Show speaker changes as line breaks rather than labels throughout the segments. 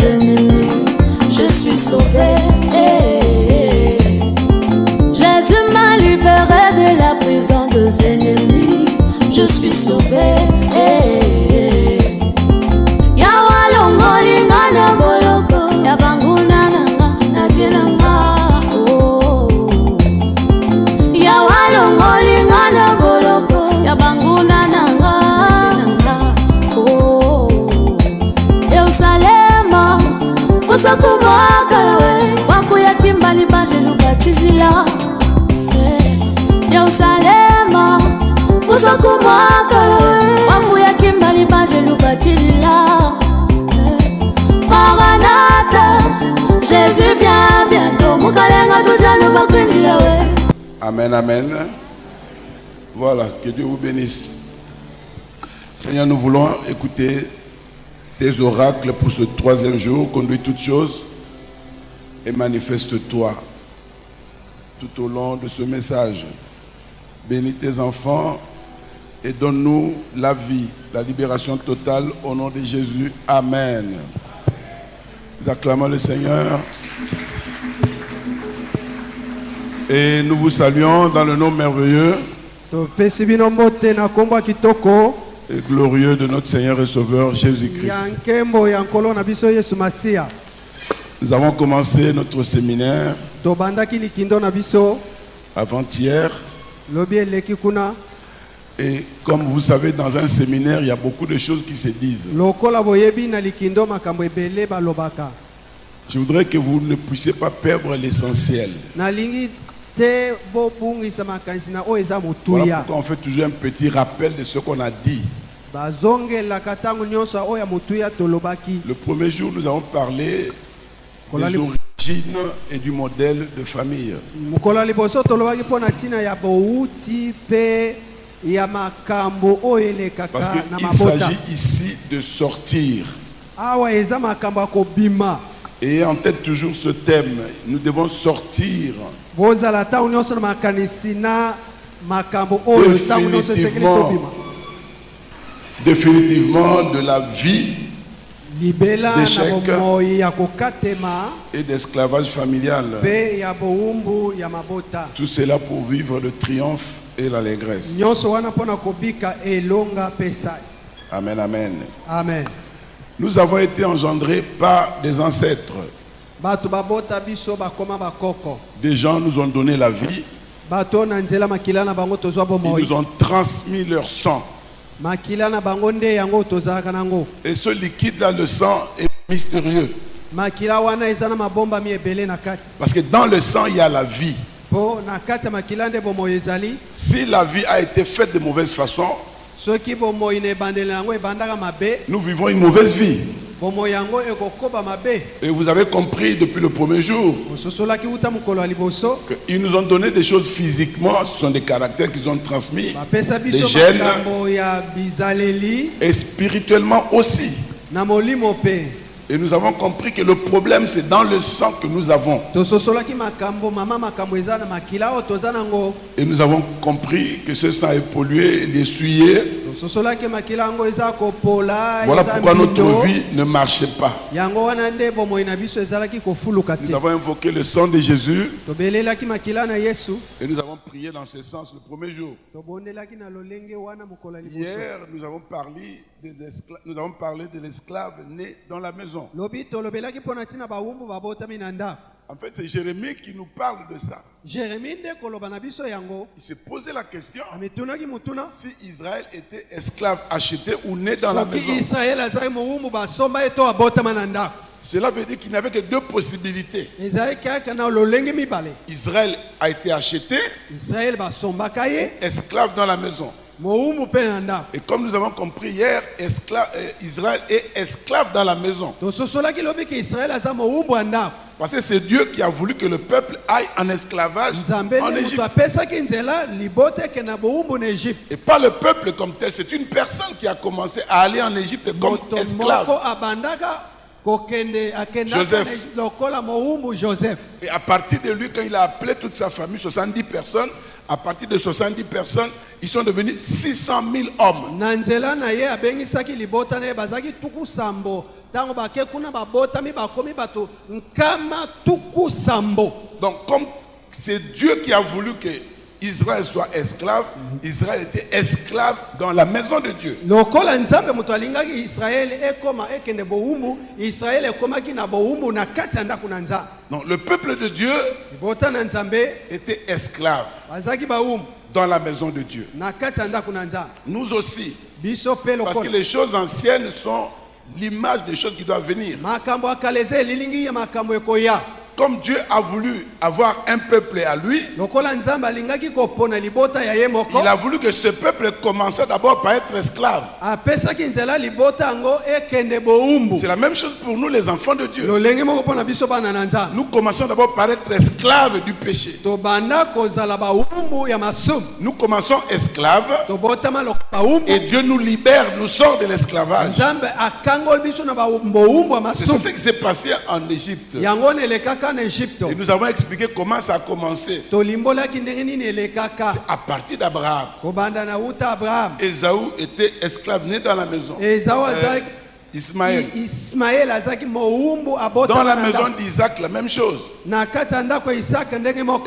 ennemis, je suis sauvé. Jésus m'a libéré de la prison des ennemis, je suis sauvé. Yawalo molingana boloko, yabanguna nanga natenanga. Yawalo molingana boloko, yabanguna nanga. Yerusalema, usakuma kalawe, wakuya kimbali bajelu bachizila. Yerusalema, usakuma kalawe, wakuya kimbali bajelu bachizila. Maranatha, Jésus vient bientôt, mukalenga tujanu bakwinjila we.
Amen, amen. Voilà, que Dieu vous bénisse. Seigneur, nous voulons écouter tes oracles pour ce 3e jour. Conduis toutes choses et manifeste-toi tout au long de ce message. Bénis tes enfants et donne-nous la vie, la libération totale au nom de Jésus. Amen. Nous acclamons le Seigneur. Et nous vous saluons dans le nom merveilleux et glorieux de notre Seigneur et Sauveur Jésus-Christ. Nous avons commencé notre séminaire avant-hier. Et comme vous savez, dans un séminaire, il y a beaucoup de choses qui se disent. Je voudrais que vous ne puissiez pas perdre l'essentiel. Voilà pourquoi on fait toujours un petit rappel de ce qu'on a dit. Le premier jour, nous avons parlé des origines et du modèle de famille. Parce qu'il s'agit ici de sortir. Et en tête toujours ce thème, nous devons sortir définitivement de la vie d'échec et d'esclavage familial. Tout cela pour vivre le triomphe et l'allégresse. Amen, amen.
Amen.
Nous avons été engendrés par des ancêtres. Des gens nous ont donné la vie. Ils nous ont transmis leur sang. Et ce liquide dans le sang est mystérieux. Parce que dans le sang, il y a la vie. Si la vie a été faite de mauvaise façon, nous vivons une mauvaise vie. Et vous avez compris depuis le premier jour qu'ils nous ont donné des choses physiquement, ce sont des caractères qu'ils ont transmis, des gènes, et spirituellement aussi. Et nous avons compris que le problème c'est dans le sang que nous avons. Et nous avons compris que ce sang est pollué, il est souillé. Voilà pourquoi notre vie ne marchait pas. Nous avons invoqué le sang de Jésus. Et nous avons prié dans ce sens le premier jour. Hier, nous avons parlé de l'esclave né dans la maison. En fait, c'est Jérémie qui nous parle de ça. Il s'est posé la question si Israël était esclave acheté ou né dans la maison. Cela veut dire qu'il n'y avait que deux possibilités. Israël a été acheté, esclave dans la maison. Et comme nous avons compris hier, Israël est esclave dans la maison. Parce que c'est Dieu qui a voulu que le peuple aille en esclavage en Égypte. Et pas le peuple comme tel, c'est une personne qui a commencé à aller en Égypte comme esclave. Joseph. Et à partir de lui, quand il a appelé toute sa famille, 70 personnes, à partir de 70 personnes, ils sont devenus 600 000 hommes. Donc comme c'est Dieu qui a voulu que Israël soit esclave, Israël était esclave dans la maison de Dieu. Donc le peuple de Dieu était esclave dans la maison de Dieu. Nous aussi, parce que les choses anciennes sont l'image des choses qui doivent venir. Comme Dieu a voulu avoir un peuple à lui, il a voulu que ce peuple commençait d'abord par être esclave. C'est la même chose pour nous les enfants de Dieu. Nous commençons d'abord par être esclaves du péché. Nous commençons esclaves et Dieu nous libère, nous sort de l'esclavage. C'est ce qui s'est passé en Égypte. Et nous avons expliqué comment ça a commencé. C'est à partir d'Abraham. Ésaü était esclave né dans la maison. Ismaël. Dans la maison d'Isaac, la même chose.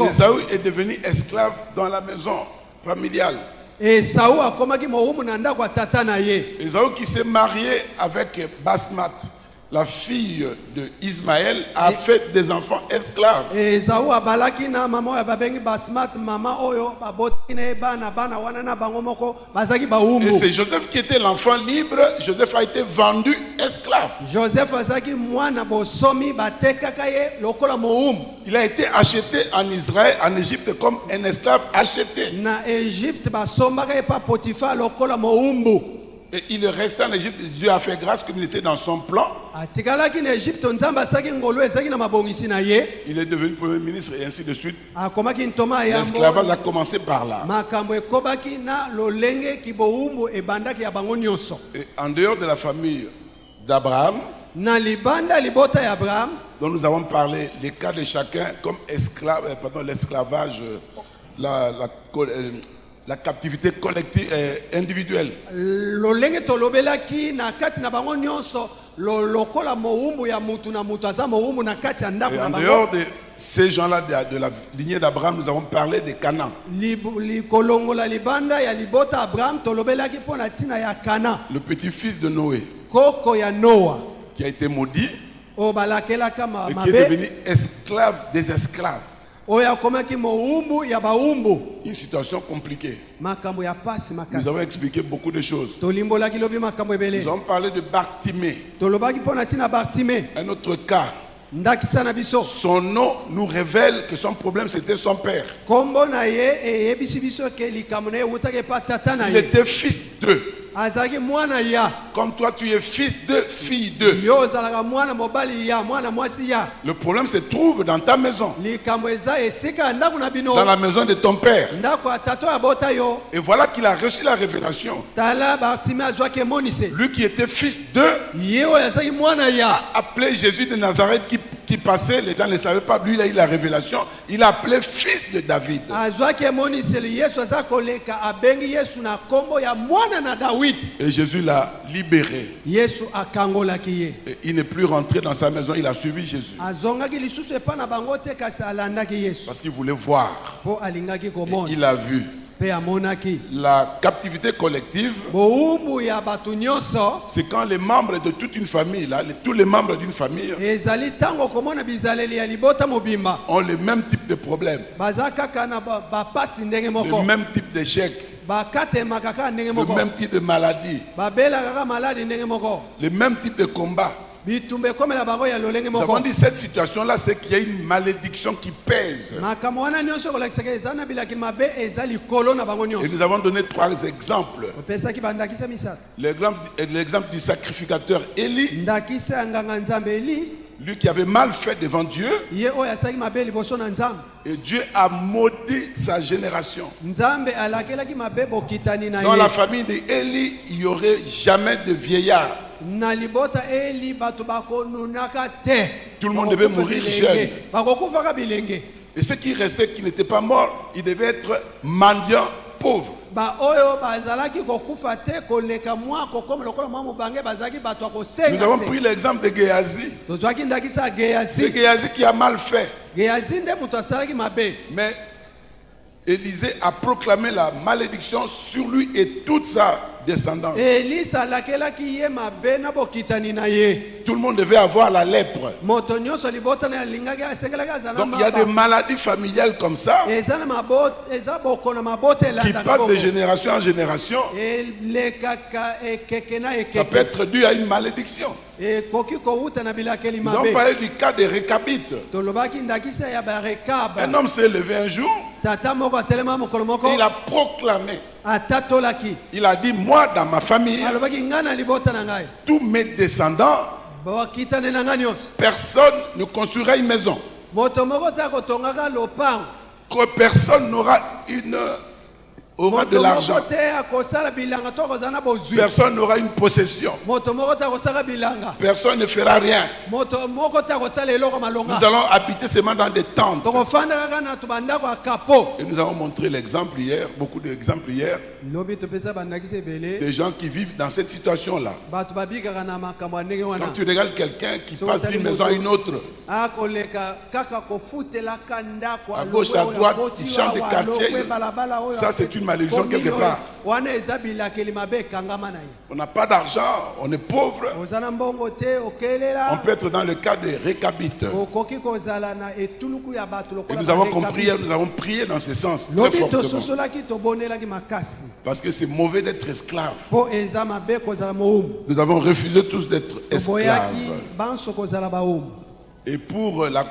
Ésaü est devenu esclave dans la maison familiale. Ésaü qui s'est marié avec Basmat, la fille de Ismaël, a fait des enfants esclaves. Et c'est Joseph qui était l'enfant libre. Joseph a été vendu esclave. Il a été acheté en Israël, en Égypte, comme un esclave acheté. Et il est resté en Égypte. Dieu a fait grâce comme il était dans son plan. Il est devenu premier ministre et ainsi de suite. L'esclavage a commencé par là. Et en dehors de la famille d'Abraham, dont nous avons parlé, les cas de chacun comme esclave, l'esclavage, la captivité collective individuelle. Et en dehors de ces gens-là de la lignée d'Abraham, nous avons parlé de Canaan. Le petit-fils de Noé, qui a été maudit et qui est devenu esclave des esclaves. Une situation compliquée. Nous avons expliqué beaucoup de choses. Nous avons parlé de Bartimée. Un autre cas. Son nom nous révèle que son problème c'était son père. Il était fils d'eux. Comme toi tu es fils de, fille de. Le problème se trouve dans ta maison, dans la maison de ton père. Et voilà qu'il a reçu la révélation. Lui qui était fils de a appelé Jésus de Nazareth qui passait, les gens ne savaient pas. Lui il a eu la révélation. Il a appelé fils de David. Et Jésus l'a libéré. Et il n'est plus rentré dans sa maison, il a suivi Jésus. Parce qu'il voulait voir. Et il a vu. La captivité collective, c'est quand les membres de toute une famille, tous les membres d'une famille ont le même type de problème, le même type d'échec, le même type de maladie, le même type de combat. Nous avons dit cette situation-là, c'est qu'il y a une malédiction qui pèse. Et nous avons donné 3 exemples. L'exemple du sacrificateur Élie, lui qui avait mal fait devant Dieu, et Dieu a maudit sa génération. Dans la famille d'Élie, il n'y aurait jamais de vieillard.
Na libota eli bato bakonunaka te.
Tout le monde devait mourir jeune.
Bakokufaka bilenge.
Et ceux qui restaient, qui n'étaient pas morts, ils devaient être mendiants pauvres.
Ba oyo bazalaki kokufa te koleka mwa kokoma lokola mwa mubange bazaki bato akosenga.
Nous avons pris l'exemple de Géasi.
Tozwaki ndakisa Géasi.
C'est Géasi qui a mal fait.
Géasi nde muto asalaki mabe.
Mais Élisée a proclamé la malédiction sur lui et toute sa descendance.
Elisa lakelaki ye mabe na bokitani na ye.
Tout le monde devait avoir la lèpre.
Moto nyonso libota na lingaki asengelaki azana
Donc il y a des maladies familiales comme ça
ezana mabot eza bokona mabote la
qui passent de génération en génération.
lekaka ekekena
Ça peut être dû à une malédiction.
koki kouta na bilakeli
Nous avons
mabe.
parlé du cas de Récabite.
Tolobaki ndakisa ya barekaba.
Un homme s'est levé un jour,
Tata moko atelema mokolo moko
il a proclamé,
atatolaki.
il a dit, moi dans ma famille,
Alobaki ngana libota na ngai.
tous mes descendants,
Bawakitane na ngai nyonso.
personne ne construira une maison.
Moto moko ta kotongaka lopango.
Que personne aura de l'argent.
Moto moko te akosala bilanga to kozana bozwi.
Personne n'aura une possession.
Moto moko ta kosala bilanga.
Personne ne fera rien.
Moto moko ta kosala eloko malonga.
Nous allons habiter seulement dans des tentes.
Tokofanda kaka na tubandako akapo.
Et nous avons montré l'exemple hier, beaucoup d'exemples hier,
Lobi topesa bandakisa ebele.
des gens qui vivent dans cette situation-là.
Bato babikaka na makambo ya ndenge
Quand
wana.
tu regardes quelqu'un qui passe d'une maison à une autre,
Akoleka kaka kofutelaka ndako
à gauche, à droite, il change de quartier, ça c'est une malédiction quelque part.
wana eza bilakeli mabe ekangama na ye.
On n'a pas d'argent, on est pauvre.
Oza na mbongo te
On
okelela.
peut être dans le cas de Récabite.
Okoki kozala na etuluku ya bato
Et
lokola
nous avons
barekabi.
compris, nous avons prié dans ce sens très
Lobi
fortement.
tososolaki tobonelaki makasi.
Parce que c'est mauvais d'être esclave.
Po eza mabe kozala mowumu.
Nous avons refusé tous d'être esclaves.
Toboyaki banso kozala bawumu.
Et pour la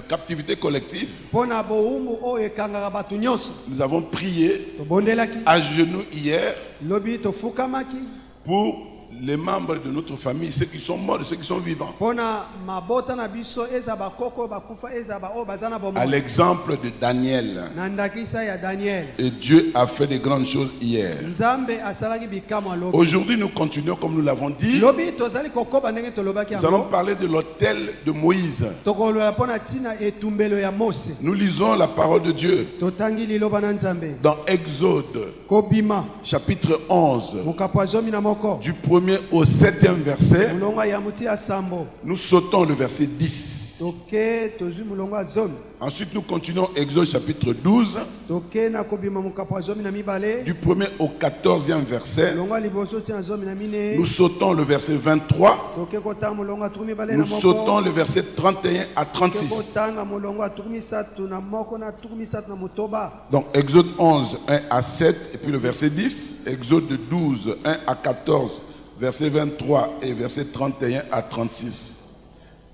captivité collective,
Po na bowumu oyo ekangaka bato nyonso.
nous avons prié
Tobondelaki.
à genoux hier
Lobi tofukamaki.
pour les membres de notre famille, ceux qui sont morts et ceux qui sont vivants.
Pona mabota na biso eza bakoko bakufa eza ba o bazana bomo.
À l'exemple de Daniel.
Nandakisa ya Daniel.
Et Dieu a fait de grandes choses hier.
Nzambe asalaki bikamwa lobi.
Aujourd'hui, nous continuons comme nous l'avons dit.
Lobi tozali kokoba ndenge tolobaki
Nous allons
yango.
parler de l'autel de Moïse.
Tokolola pona tina etumbelo ya Mose.
Nous lisons la parole de Dieu
Totangi liloba na Nzambe.
dans Exode,
Kobima
chapitre 11,
mokapwa zomi na moko.
du 1er au 7e verset.
Mulonga ya muti ya sambo.
Nous sautons le verset 10.
Toke tozwi mulonga zomi.
Ensuite, nous continuons Exode chapitre 12,
Toke na kobima mokapwa zomi na mibale.
du 1er au 14e verset.
Mulonga liboso tina zomi na mine.
Nous sautons le verset 23.
Toke kota mulonga turu mibale na
Nous
moko.
sautons le verset 31 à 36.
Kotanga mulonga turu misatu na moko na turu misatu na mutoba.
Donc Exode 11, 1 à 7, et puis le verset 10. Exode 12, 1 à 14, verset 23 et verset 31 à 36.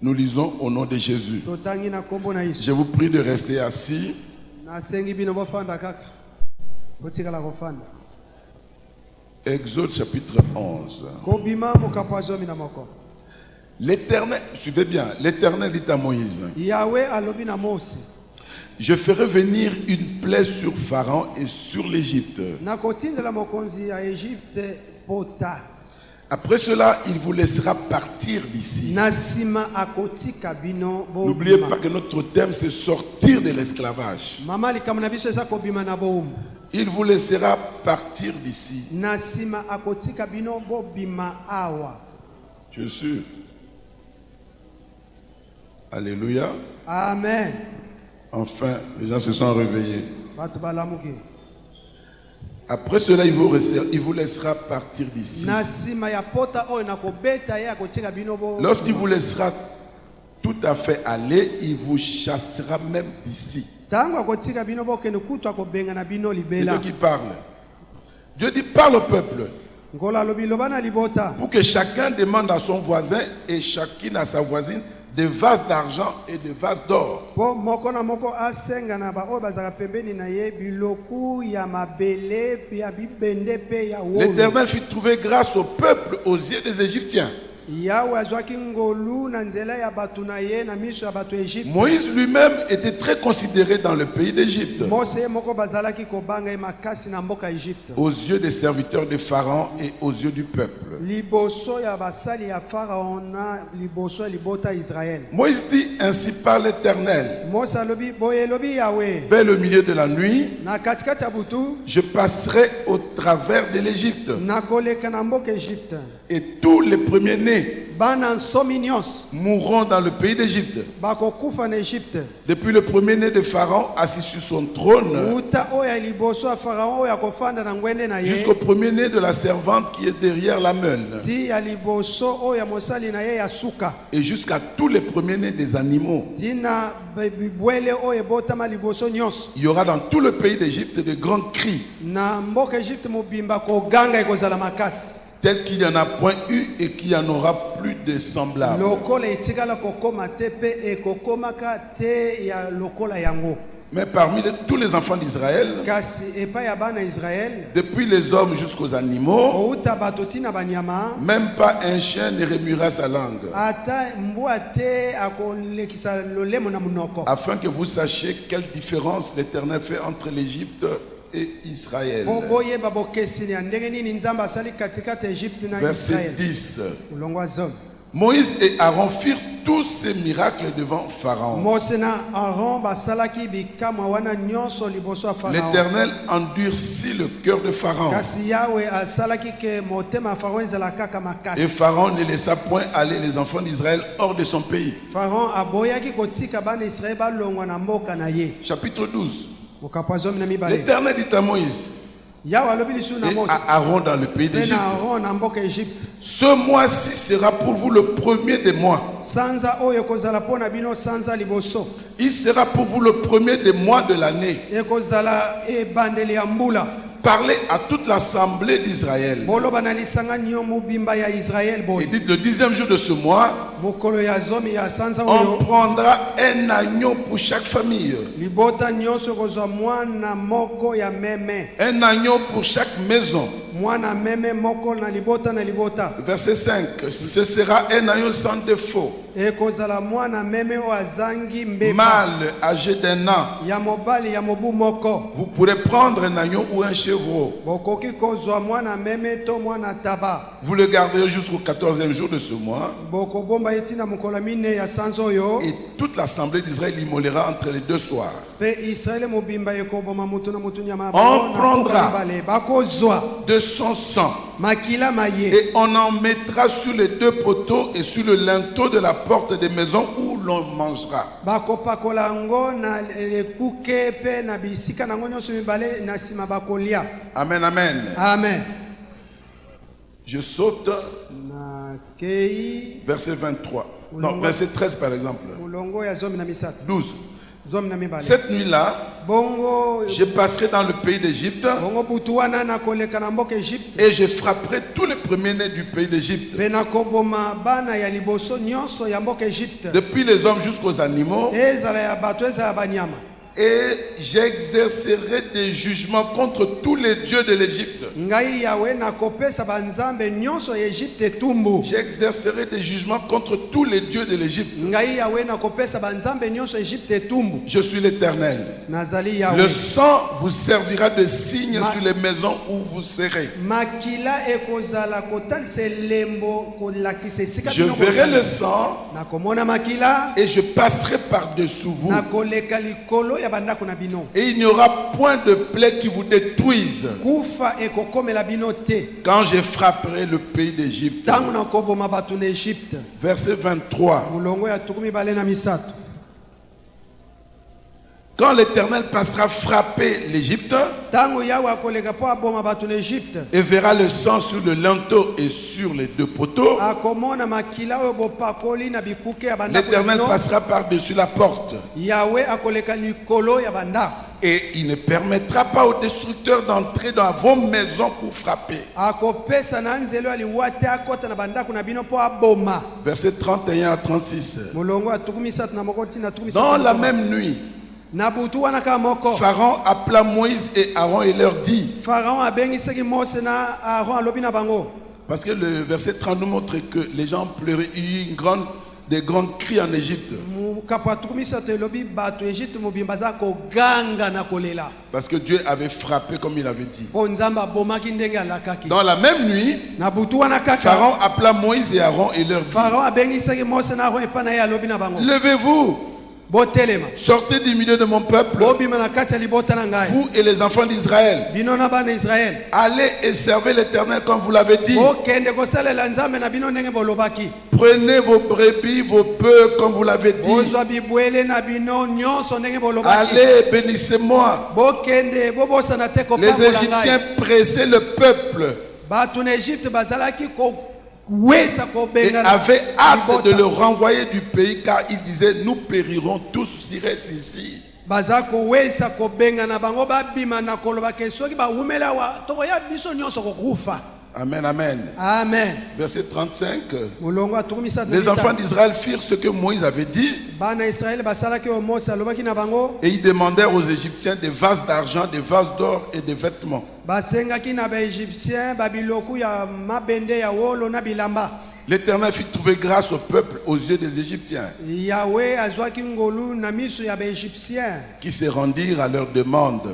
Nous lisons au nom de Jésus.
Totangi na kombo na Yesu.
Je vous prie de rester assis.
Nasengi bino bofanda kaka. Botikala kofanda.
Exode chapitre 11.
Kobima mokapwa zomi na moko.
L'Éternel, suivez bien, l'Éternel dit à Moïse,
Yahweh alobi na Mose.
je ferai venir une plaie sur Pharaon et sur l'Égypte.
Nakotindela mokonzi ya Egypte pota.
Après cela, il vous laissera partir d'ici.
Nasima akotika bino bo.
N'oubliez pas que notre thème, c'est sortir de l'esclavage.
Mama likamuna biso eza kobima na boum.
Il vous laissera partir d'ici.
Nasima akotika bino bo bima awa.
Je suis sûr. Alléluia.
Amen.
Enfin, les gens se sont réveillés.
Batu balamuki.
Après cela, il vous laissera partir d'ici.
Nasima ya pota oyo nakobeta ye akotika bino bo.
Lorsqu'il vous laissera tout à fait aller, il vous chassera même d'ici.
Tango akotika bino bo kende kutu akobenga na bino
C'est
libela.
Dieu qui parle. Dieu dit, parle au peuple
Ngola lobi loba na libota.
pour que chacun demande à son voisin et chacune à sa voisine des vases d'argent et des vases d'or.
Po moko na moko asenga na ba oyo bazaka pembeni na ye biloku ya mabele ya bibende pe ya wolo.
L'Éternel fit trouver grâce au peuple aux yeux des Égyptiens.
yawe azwaki ngolu na nzela ya bato na ye na miso ya bato ya Egypte.
Moïse lui-même était très considéré dans le pays d'Égypte,
Mose ye moko bazalaki kobanga ye makasi na mboka ya Egypte.
aux yeux des serviteurs de Pharaon et aux yeux du peuple.
Liboso ya basali ya Pharaon na liboso ya libota Israël.
Moïse dit ainsi par l'Éternel,
Mose alobi boye lobi yawe
vers le milieu de la nuit,
na katikati ya butu
je passerai au travers de l'Égypte,
nakoleka na mboka Egypte.
et tous les premiers-nés
Bana nsomi nyonso
mourront dans le pays d'Égypte.
bakokufa na Egypte.
Depuis le premier-né de Pharaon assis sur son trône,
Uta oya liboso ya Pharaon oya kofanda na ngwende na ye.
jusqu'au premier-né de la servante qui est derrière la meule,
Ti ya liboso oya mosali na ye ya suka.
et jusqu'à tous les premiers-nés des animaux.
Tina bibwele oya botama liboso nyonso.
Il y aura dans tout le pays d'Égypte de grands cris,
Na mboka Egypte mobimba koganga ekozala makasi.
tels qu'il n'y en a point eu et qu'il n'y en aura plus de semblables.
Lokola etikala kokoma te pe ekokomaka te ya lokola yango.
Mais parmi tous les enfants d'Israël,
Kasi epa ya bana Israël
depuis les hommes jusqu'aux animaux,
outa bato tina banyama
même pas un chien ne remuera sa langue,
ata mbwa te akolekisa lolemo na munoko.
afin que vous sachiez quelle différence l'Éternel fait entre l'Égypte et Israël.
Po boyeba bokesili ya ndenge nini nzambe asali katikati ya Egypte na
Verset
Israël.
10.
Ulongwa zone.
Moïse et Aaron firent tous ces miracles devant Pharaon.
Mose na Aaron basalaki bikamwa wana nyonso liboso ya Pharaon.
L'Éternel endurcit le cœur de Pharaon.
Kasi Yawe asalaki ke motema ya Pharaon ezala kaka makasi.
Et Pharaon ne laissa point aller les enfants d'Israël hors de son pays.
Pharaon aboyaki kotika bana Israël balongwa na mboka na ye.
Chapitre 12.
Mokapwa zomi na mibale.
L'Éternel dit à Moïse
Yawe alobi lisu na
et
Mose.
à Aaron dans le pays
Pe na
d'Égypte:
Aaron na mboka Egypte.
ce mois-ci sera pour vous le premier des mois.
Sanza oyo kozala pona bino sanza liboso.
Il sera pour vous le premier des mois de l'année.
Ekozala ebandeli ya mbula.
Parlez à toute l'assemblée d'Israël.
Boloba na lisanga nyo mobimba ya Israël
Et
boy.
dites: le 10e jour de ce mois,
Mokolo ya zomi ya sanza
on
oyo.
prendra un agneau pour chaque famille,
Libota nyonso kozwa mwana moko ya meme.
un agneau pour chaque maison.
Mwana meme moko na libota na libota.
Verset 5. Ce sera un agneau sans défaut,
Ekozala mwana meme o azangi mbeba.
mâle âgé d'1 an.
Ya mobali ya mobu moko.
Vous pourrez prendre un agneau ou un chevreau.
Bokoki kozwa mwana meme to mwana taba.
Vous le garderez jusqu'au 14e jour de ce mois.
Boko bomba etina mokolo mine ya sanza oyo.
Et toute l'assemblée d'Israël immolera entre les deux soirs.
Pe Israël mobimba ekoboma mutu na mutu nyama.
On prendra
bakozwa
de son sang
makila maye.
et on en mettra sur les deux poteaux et sur le linteau de la porte des maisons où l'on mangera.
Bakopakola ngo na lekuke pe na bisika nango nyonso mibale na sima bakolia.
Amen, amen.
Amen.
Je saute
Na kei
verset 23. Non, verset 13 par exemple.
mulongo ya zomi na misato.
12.
Zomi na mibale.
Cette nuit-là,
Bongo
je passerai dans le pays d'Égypte
bongo butu wana na koleka na mboka Egypte.
et je frapperai tous les premiers-nés du pays d'Égypte,
Pe na koboma bana ya liboso nyonso ya mboka Egypte.
depuis les hommes jusqu'aux animaux,
Ezala ya bato ezala ya banyama.
et j'exercerai des jugements contre tous les dieux de l'Égypte.
Ngai yawe na kopesa banzambe nyonso ya Egypte tumbu.
J'exercerai des jugements contre tous les dieux de l'Égypte.
Ngai yawe na kopesa banzambe nyonso ya Egypte tumbu.
Je suis l'Éternel.
Nazali
Le
yawe.
sang vous servira de signe sur les maisons où vous serez.
Makila ekozala kotalisa elembo kolakisa esika
Je
bino
verrai
kozala.
le sang
Nakomona makila
et je passerai par-dessous vous.
nakoleka likolo ya bandako na bino.
Et il n'y aura point de plaie qui vous détruise
Kufa ekokomela bino te.
quand je frapperai le pays d'Égypte.
Tango nakoboma bato na Egypte.
Verset 23.
Mulongo ya tukumi bale na misato.
Quand l'Éternel passera frapper l'Égypte
Tango yawe akoleka po aboma bato na Egypte.
et verra le sang sur le linteau et sur les deux poteaux,
Akomona makila oyo bopakoli na bikuke ya bandako na
l'Éternel
bino.
passera par-dessus la porte.
Yawe akoleka likolo ya bandako.
Et il ne permettra pas aux destructeurs d'entrer dans vos maisons pour frapper.
Akopesa na nzelo aliwate akota na bandako na bino po aboma.
Versets 31 à 36.
Mulongo ya tukumi satu na moko tina tukumi
Dans
satu
la
na
même nuit,
na butu wana ka moko.
Pharaon appela Moïse et Aaron et leur dit:
Pharaon abengisaki Mose na Aaron alobi na bango.
Parce que le verset 30 nous montre que les gens pleuraient, il y a eu des grands cris en Égypte. Parce que Dieu avait frappé comme il avait dit. Dans la même nuit, Pharaon appela Moïse et Aaron et leur dit: levez-vous, sortez du milieu de mon peuple, vous et les enfants d'Israël. Allez et servez l'Éternel comme vous l'avez dit. Prenez vos brebis, vos bœufs comme vous l'avez dit. Allez, bénissez-moi. Les Égyptiens pressaient le peuple et avaient hâte de le renvoyer du pays, car ils disaient: nous périrons tous s'ils restent ici. Amen, amen.
Amen.
Verset 35. Les enfants d'Israël firent ce que Moïse avait dit. Et ils demandèrent aux Égyptiens des vases d'argent, des vases d'or et des vêtements. L'Éternel fit trouver grâce au peuple aux yeux des Égyptiens, qui se rendirent à leur demande.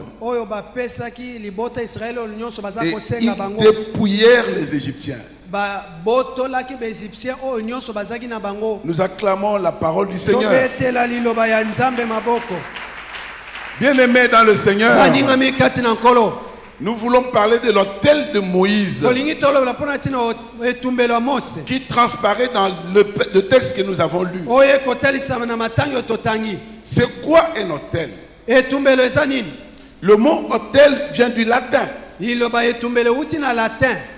Et ils dépouillèrent les Égyptiens. Nous acclamons la parole du Seigneur. Bien-aimés dans le Seigneur, nous voulons parler de l'autel de Moïse qui transparaît dans le texte que nous avons lu. C'est quoi un autel? Le mot autel vient du latin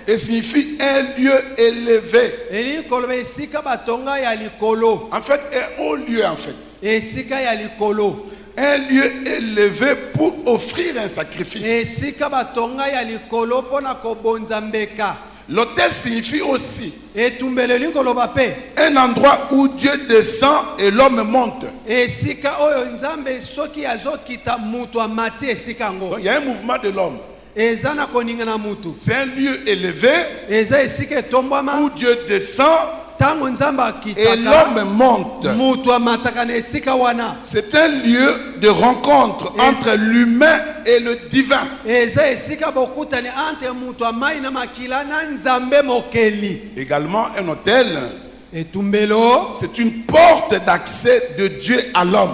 et signifie un lieu élevé. En fait, un haut lieu en fait. Un lieu élevé pour offrir un sacrifice. L'autel signifie aussi un endroit où Dieu descend et l'homme monte. Donc, il y a un mouvement de l'homme. C'est un lieu élevé où Dieu descend et l'homme monte. C'est un lieu de rencontre entre l'humain et le divin. Également, un autel, c'est une porte d'accès de Dieu à l'homme.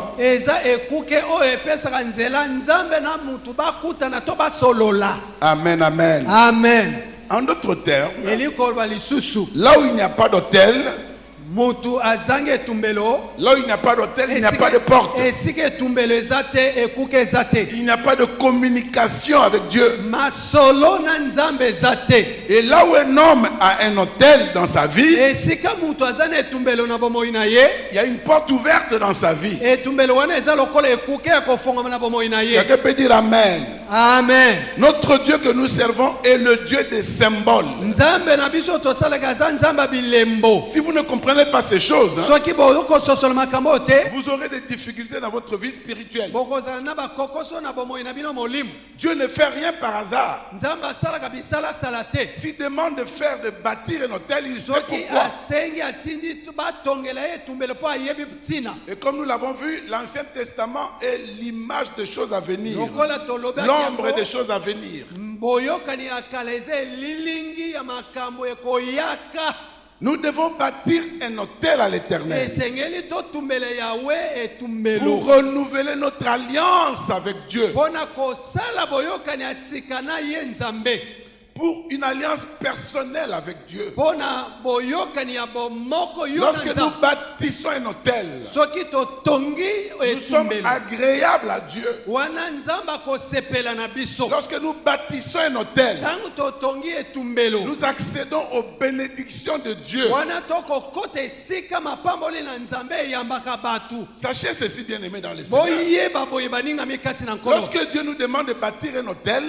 Amen, amen.
Amen.
En d'autres termes, là où il n'y a pas d'autel, là où il n'y a pas d'autel, il n'y a pas de porte. Il n'y a pas de communication avec Dieu. Et là où un homme a un autel dans sa vie, il y a une porte ouverte dans sa vie. Quelqu'un peut dire Amen.
Amen.
Notre Dieu que nous servons est le Dieu des symboles. Si vous ne comprenez pas ces choses, vous aurez des difficultés dans votre vie spirituelle. Dieu ne fait rien par hasard. S'il demande de bâtir un hôtel, il sait pourquoi. Et comme nous l'avons vu, l'Ancien Testament est l'image des choses à venir, l'ombre des choses à venir. Nous devons bâtir un autel à l'Éternel pour renouveler notre alliance avec Dieu, pour une alliance personnelle avec Dieu. Lorsque nous bâtissons un autel, nous sommes agréables à Dieu. Lorsque nous bâtissons un autel, nous accédons aux bénédictions de Dieu. Sachez ceci, bien-aimés dans le Seigneur. Lorsque Dieu nous demande de bâtir un autel,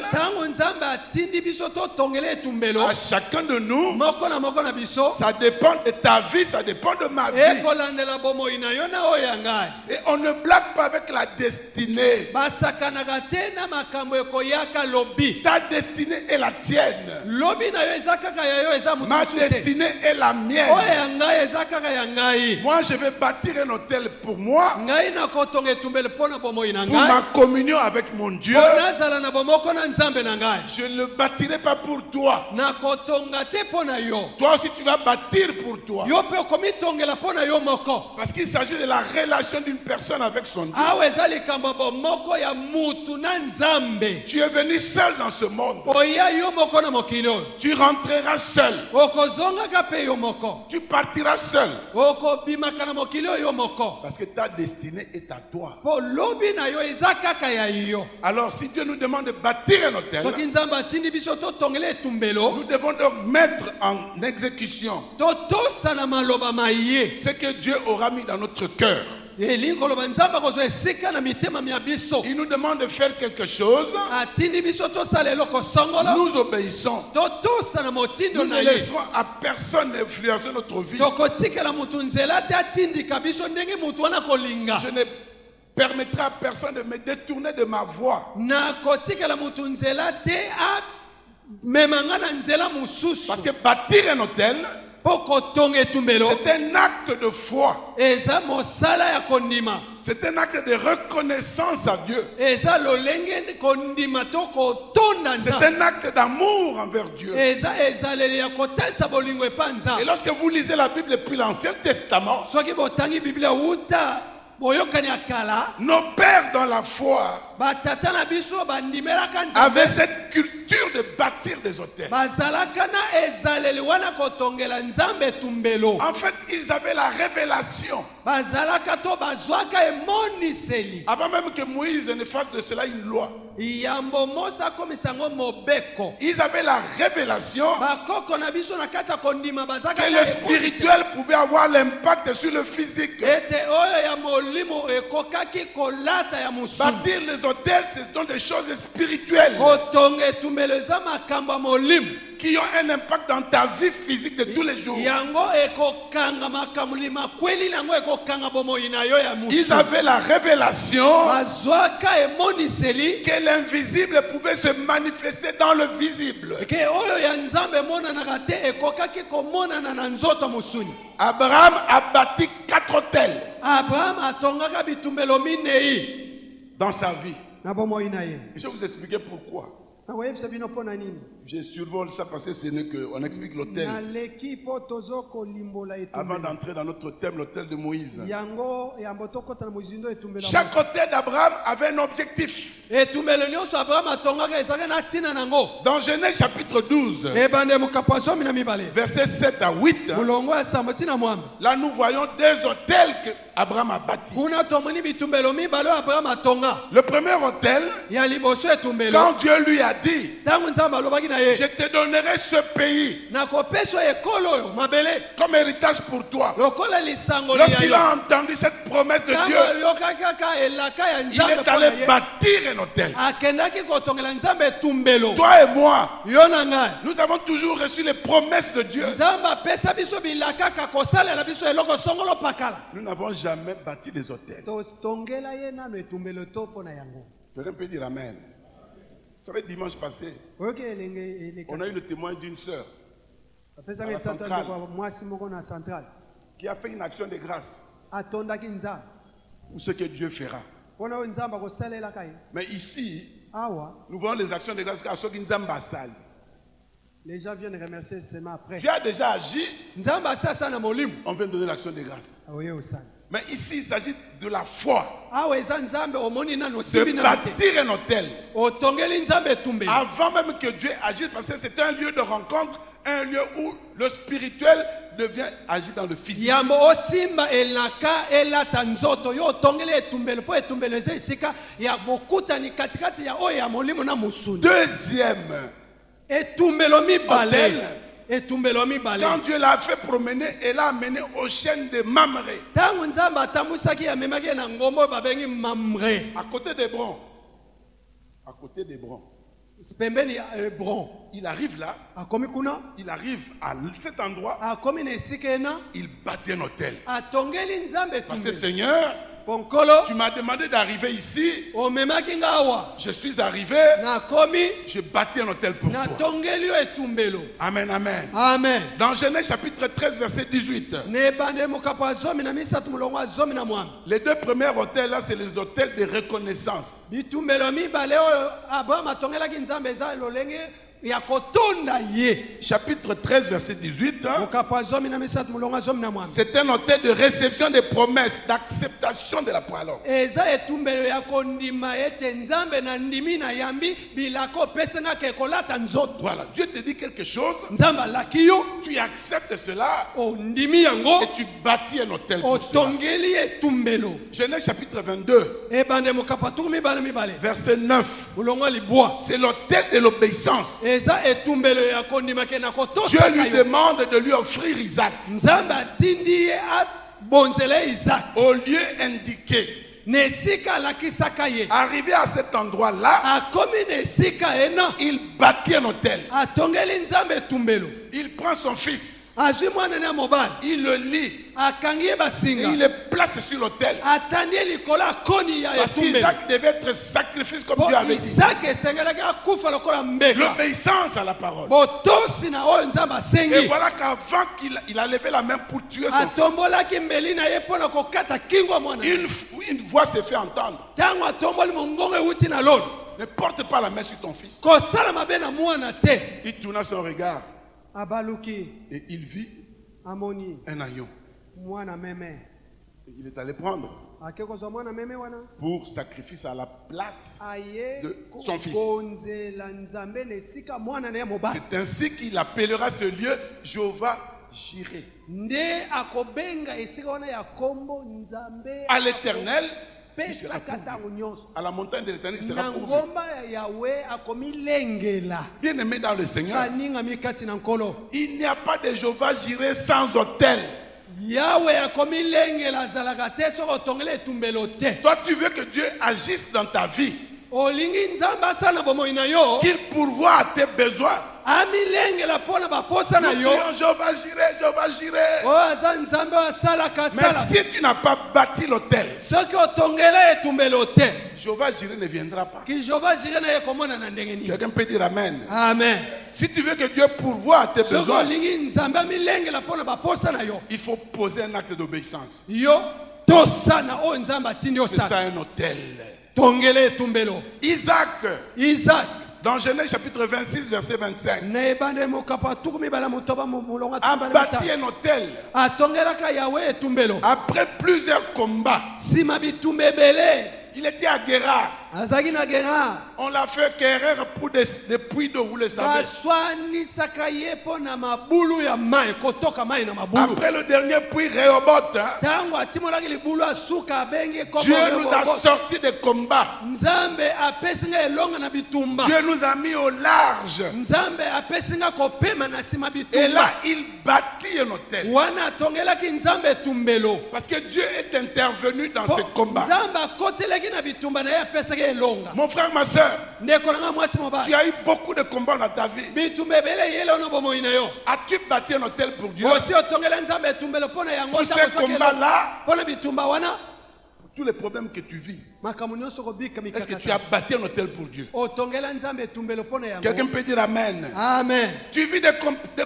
tongele etumbelo
à chacun de nous,
moko na biso
ça dépend de ta vie, ça dépend de ma vie.
ekolandela bomoi na yo na oyo ya ngai.
Et on ne blague pas avec la destinée.
Basakanaka te na makambo ekoyaka lobi.
Ta destinée est la tienne.
Lobi na yo eza kaka ya yo eza mutu
Ma
musu te.
destinée est la mienne.
Oyo ya ngai eza kaka ya ngai.
Moi, je vais bâtir un hôtel pour moi,
Ngai na kotonga etumbelo pona bomoi na
pour ma
ngai.
communion avec mon Dieu.
Pona zala na bomoko na nzambe na ngai.
Je ne le bâtirai pas pour toi.
Na kotonga te pona yo.
Toi aussi, tu vas bâtir pour toi.
Yo pe okomi tongela pona yo moko.
Parce qu'il s'agit de la relation d'une personne avec son Dieu.
Awe eza likambo bomoko ya mutu na nzambe.
Tu es venu seul dans ce monde.
Oya yo moko na mokili oyo.
Tu rentreras seul.
Okozongaka pe yo moko.
Tu partiras seul.
Okobimaka na mokili oyo moko.
Parce que ta destinée est à toi.
Po lobi na yo eza kaka ya yo.
Alors, si Dieu nous demande de bâtir un hôtel,
Soki nzambe atindi biso totongela etumbelo.
nous devons donc mettre en exécution
Totosala maloba maye.
ce que Dieu aura mis dans notre cœur.
Elingi koloba nzambe akozwa esika na mitema mia biso.
Il nous demande de faire quelque chose.
Atindi biso tosala eloko songolo.
Nous obéissons.
Totosala motindo
Nous
na
ne
ye.
laisserons à personne influencer notre vie.
Tokotikela mutu nzela te atindika biso ndenge mutu wana kolinga.
Je ne permettrai à personne de me détourner de ma voie.
Nakotikela mutu nzela te a memanga na nzela mususu.
Parce que bâtir un hôtel,
Poko tonge tumbelo.
c'est un acte de foi.
Eza mosala ya kondima.
C'est un acte de reconnaissance à Dieu.
Eza lolenge kondima to kotonda
C'est
nza.
un acte d'amour envers Dieu.
Eza ezaleli ya kotalisa bolingo epanza.
Et lorsque vous lisez la Bible depuis l'Ancien Testament,
Soki botangi Biblia uta boyokani akala.
nos pères dans la foi
Batata na biso bandimelaka
avaient
nzambe.
cette culture de bâtir des hôtels.
Bazalaka na ezaleli wana kotongela nzambe tumbelo.
En fait, ils avaient la révélation.
Bazalaka to bazwaka emoniseli.
Avant même que Moïse ne fasse de cela une loi.
Yambo mosa komisango mobeko.
Ils avaient la révélation
Bakoko na biso na kati ya kondima bazaka
que
na
le spirituel pouvait avoir l'impact sur le physique.
ete oyo ya molimo ekokaki kolata ya musu.
Bâtir les hôtels, ce sont des choses spirituelles
Kotonga etumbelo eza makambo ya molimo.
qui ont un impact dans ta vie physique de tous les jours.
Yango ekokanga makamuli makweli nango ekokanga bomoi na yo ya
Ils
musu.
avaient la révélation
Bazwaka emoniseli
que l'invisible pouvait se manifester dans le visible.
ke oyo ya nzambe emonanaka te ekokaki komonana na nzoto mosuni.
Abraham a bâti 4 hôtels
Abraham atongaka bitumbelo minei
dans sa vie.
na bomoi na ye.
Je vais vous expliquer pourquoi.
Nakoyebisa bino mpo na nini.
Je survole ça parce que c'est qu'on explique l'hôtel.
Naleki mpo tozokolimbola
Avant
etumbelo.
d'entrer dans notre thème, l'hôtel de Moïse.
Yango yambo tokota na mozindo etumbelo.
Chaque hôtel d'Abraham avait un objectif.
Etumbelo nyonso Abraham atongaka ezalaki na ntina nango.
Dans Genèse chapitre 12,
Ebande mokapo ya 12
versets 7 à 8,
molongo ya sambo ntina mwambe.
là nous voyons 2 hôtels que Abraham a bâtis.
Kuna tomoni bitumbelo mibale oyo Abraham atonga.
Le premier hôtel,
Ya liboso etumbelo.
quand Dieu lui a dit,
Ntango nzambe alobaki na ye.
je te donnerai ce pays
Nakopesa ekolo oyo mabele.
comme héritage pour toi.
Lokola lisango ya
Lorsqu'il
yo.
a entendu cette promesse de
Ntango
Dieu,
yokaki kaka elaka ya
il
nzambe
est
mpo na
allé
ye.
bâtir un hôtel.
Akendaki kotongela nzambe etumbelo.
Toi et moi,
Yo na ngai.
nous avons toujours reçu les promesses de Dieu.
Nzambe apesa biso bilaka kaka kosalela biso eloko songolo pakala.
Nous n'avons jamais bâti des hôtels.
Tongela ye nano etumbelo to mpo na yango.
Quelqu'un peut dire Amen. Vous savez, dimanche passé,
Oyoki elenge eleka.
on a eu le témoin d'une sœur
Apesaki
à la
etatali
centrale.
kwa mwasi moko na centrale.
qui a fait une action de grâce
Atondaki nzambe.
pour ce que Dieu fera.
Mpona oyo nzambe akosalelaka ye.
Mais ici,
Awa,
nous voyons les actions de grâce car ceux qui nous ont basal.
les gens viennent remercier seulement après.
Dieu a déjà agi,
Nzambe asasa na molimo.
on vient de donner l'action de grâce.
Aoye osala.
Mais ici, il s'agit de la foi,
Awa eza nzambe omoni nano
de
sibi na te.
bâtir un hôtel.
Otongeli nzambe etumbelo.
Avant même que Dieu agisse, parce que c'est un lieu de rencontre, un lieu où le spirituel devient agir dans le physique.
Yambo osimba elaka elata nzoto yo otongeli etumbelo po etumbelo eza esika ya bokutani katikati ya oyo ya molimo na musuni.
Deuxième,
Etumbelo mibale.
Hôtel.
Etumbelo mibale.
quand Dieu l'a fait promener et l'a amené aux chaînes de Mamré,
Tango nzambe atambusaki amemaki ye na ngombo oyo babengi Mamre.
à côté d'Hébron. À côté d'Hébron.
pembeni ya Hebron.
Il arrive là,
Akomi kuna,
il arrive à cet endroit,
akomi na esika ena,
il bâtit un hôtel.
atongeli nzambe
Parce que
tumbelo.
Seigneur,
Ponkolo,
tu m'as demandé d'arriver ici.
omemaki nga awa.
Je suis arrivé,
Nakomi,
je bâtis un hôtel pour toi.
natongeli yo etumbelo.
Amen, amen.
Amen.
Dans Genèse chapitre 13, verset 18,
Ne bande mokapo azomi na misatu mulongo azomi na mwami.
les deux premiers hôtels là, c'est les hôtels de reconnaissance.
Bitumbelo mibale oyo Abraham atongelaki nzambe eza lolenge ya kotonda ye.
Chapitre 13, verset 18,
Mokapo azomi na misatu mulongo azomi na mwami.
c'est un hôtel de réception des promesses, d'acceptation de la parole.
Eza etumbelo ya kondima ete nzambe na ndimi na yambi bilako pesenga ke kolata nzoto.
Voilà, Dieu te dit quelque chose,
Nzambe alaki yo,
tu acceptes cela
ondimi yango,
et tu bâtis un hôtel pour cela.
otongeli etumbelo.
Genèse chapitre 22,
Ebande mokapo atuku mibale mibale.
verset 9,
Mulongo libwa.
c'est l'hôtel de l'obéissance.
Eza etumbelo ya kondima ke na
Dieu
kotosa
lui
kayo.
demande de lui offrir Isaac
Nzambe atindi ye abonzele Isaac.
au lieu indiqué.
Nesika alakisaka ye.
Arrivé à cet endroit-là,
Akomi nesika ena.
il bâtit un hôtel.
Atongeli nzambe etumbelo.
Il prend son fils,
Azwi mwana na mobali.
il le lit
Akangi ye
et
basinga.
il le place sur l'autel.
Atandi likolo akoni ya
Parce
etumbelo.
qu'Isaac devait être sacrifice comme
Po
Dieu avait dit.
Isaac esengelaki akufa lokola mbeka.
L'obéissance à la parole.
Botosi na oyo nzambe
Et
asengi.
voilà qu'avant qu'il a levé la main pour tuer son fils,
Atombolaki mbeli na ye mpo na kokata kingo ya mwana.
une voix s'est fait entendre.
Ntango atomboli mongongo euti na lolo.
Ne porte pas la main sur ton fils.
Kosala mabe na mwana te.
Il tourna son regard
Abaluki
et il vit
amoni
un agneau.
mwana meme.
Il est allé prendre
Ake kozwa mwana meme wana.
pour sacrifice à la place
Aye
de son fils.
konzela nzambe nesika mwana na ye mobali.
C'est ainsi qu'il appellera ce lieu Jéhovah Jireh.
Nde akobenga esika wana ya kombo nzambe
À l'Éternel, il sera
pesaka
pourvu.
tango nyonso.
À la montagne de l'Éternel, il sera
Na
pourvu.
ngomba ya Yahweh akomilengela.
Bien aimé dans le Seigneur,
Kaninga mikati na nkolo.
il n'y a pas de Jéhovah Jireh sans autel.
Yahweh akomilengela azalaka te soki otongeli etumbelo te.
Toi, tu veux que Dieu agisse dans ta vie,
Olingi nzambe asala bomoi na yo.
qu'il pourvoie à tes besoins.
Amilengela mpo na baposa na
Nous
yo.
crions Jéhovah Jireh, Jéhovah Jireh.
Oyo aza nzambe oyo asalaka
Mais
asala.
si tu n'as pas bâti l'autel,
Soki otongela etumbelo te.
Jéhovah Jireh ne viendra pas.
Ki Jehova jire na ye komona na ndenge nini.
Quelqu'un peut dire Amen.
Amen.
Si tu veux que Dieu pourvoie à tes
Soki
besoins,
olingi nzambe amilengela mpo na baposa na yo.
il faut poser un acte d'obéissance.
Yo tosana oyo nzambe atindi
C'est ça
osala.
un hôtel.
Tongela etumbelo.
Isaac,
Isaac.
dans Genèse chapitre 26, verset 25,
Na ebande mokapo atuku mibala motoba molongo
a
atumbala
bâti
mitano.
un hôtel.
Atongelaka Yahweh etumbelo.
Après plusieurs combats,
Sima bitumba ebele.
il était à Guérard.
Azalaki na Gerar.
On l'a fait quérir pour des puits d'eau, vous le savez.
Baswanisaka ye mpo na mabulu ya mai kotoka mai na mabulu.
Après le dernier puits, Rehoboth, hein,
Tango atimolaki libulu asuka abengi kombo
Dieu nous a
Rehoboth.
sortis des combats.
Nzambe apesi nga elonga na bitumba.
Dieu nous a mis au large.
Nzambe apesi nga kopema na nsima
Et
bitumba.
là, il bâtit un hôtel.
Wana atongelaki nzambe etumbelo.
Parce que Dieu est intervenu dans
Po
ce combat.
nzambe akotelaki na bitumba na ye apesaki elonga.
Mon frère, ma soeur,
Ndeko na nga mwasi
tu
mobali.
as eu beaucoup de combats dans ta vie.
Bitumba ebele yele ono bomoi na yo.
As-tu bâti un hôtel pour Dieu?
Osi otongela nzambe etumbelo mpo na yango.
Pour ces combats-là,
Mpo na bitumba wana.
tous les problèmes que tu vis,
Makambo nyonso kobika
est-ce que
mikakata.
tu as bâti un hôtel pour Dieu?
Otongela nzambe etumbelo mpo na yango.
Quelqu'un peut dire Amen.
Amen.
Tu vis des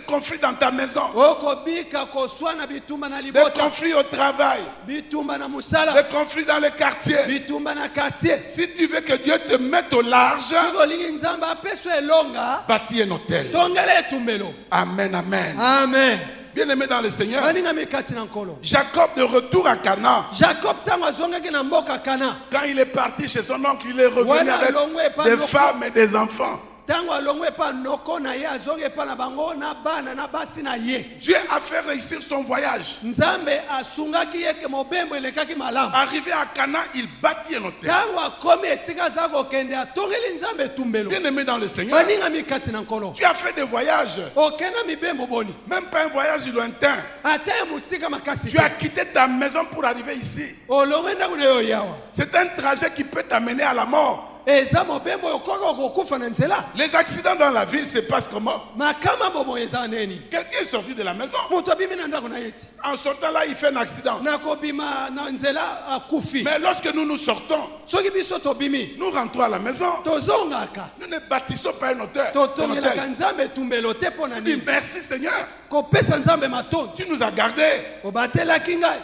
conflits dans ta maison,
Okobika koswana bitumba na
des
libota.
conflits au travail,
Bitumba na musala.
des conflits dans les quartiers.
Bitumba na quartier.
Si tu veux que Dieu te mette au large,
Soki olingi nzambe apeso elonga.
bâtis un hôtel.
Tongela etumbelo.
Amen, amen.
Amen.
Bien-aimé dans le Seigneur,
Baninga mikati na nkolo.
Jacob de retour à Canaan,
Jacob ntango azongaki na mboka Kana.
quand il est parti chez son oncle, il est revenu
Wana
avec
alongwe pa
des
noko.
femmes et des enfants.
Ntango alongwe epa noko na ye azongi epa na bango na bana na basi na ye.
Dieu a fait réussir son voyage.
Nzambe asungaki ye ke mobembo elekaki malamu.
Arrivé à Canaan, il bâtit un hôtel.
Ntango akomi esika aza kokende atongeli nzambe etumbelo.
Bien-aimé dans le Seigneur,
Baninga mikati na nkolo.
tu as fait des voyages,
Okenda mibembo boni.
même pas un voyage lointain.
Ata ya mosika makasi
Tu
te.
as quitté ta maison pour arriver ici.
Olongwe ndako na yo yawa.
C'est un trajet qui peut t'amener à la mort.
eza mobembo okoka kokufa na nzela.
Les accidents dans la ville se passent comment?
Makama bomo eza neni.
Quelqu'un est sorti de la maison.
Moto abimi na ndako na yeti.
En sortant là, il fait un accident.
Nakobima na nzela akufi.
Mais lorsque nous sortons,
Soki biso tobimi.
nous rentrons à la maison.
Tozongaka.
Nous ne bâtissons pas un hôtel.
Totongelaka nzambe tumbelo te pona
On dit
nini.
merci Seigneur.
Kopesa nzambe matondo.
Tu nous as gardés.
Obatelaki ngai.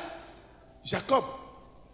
Jacob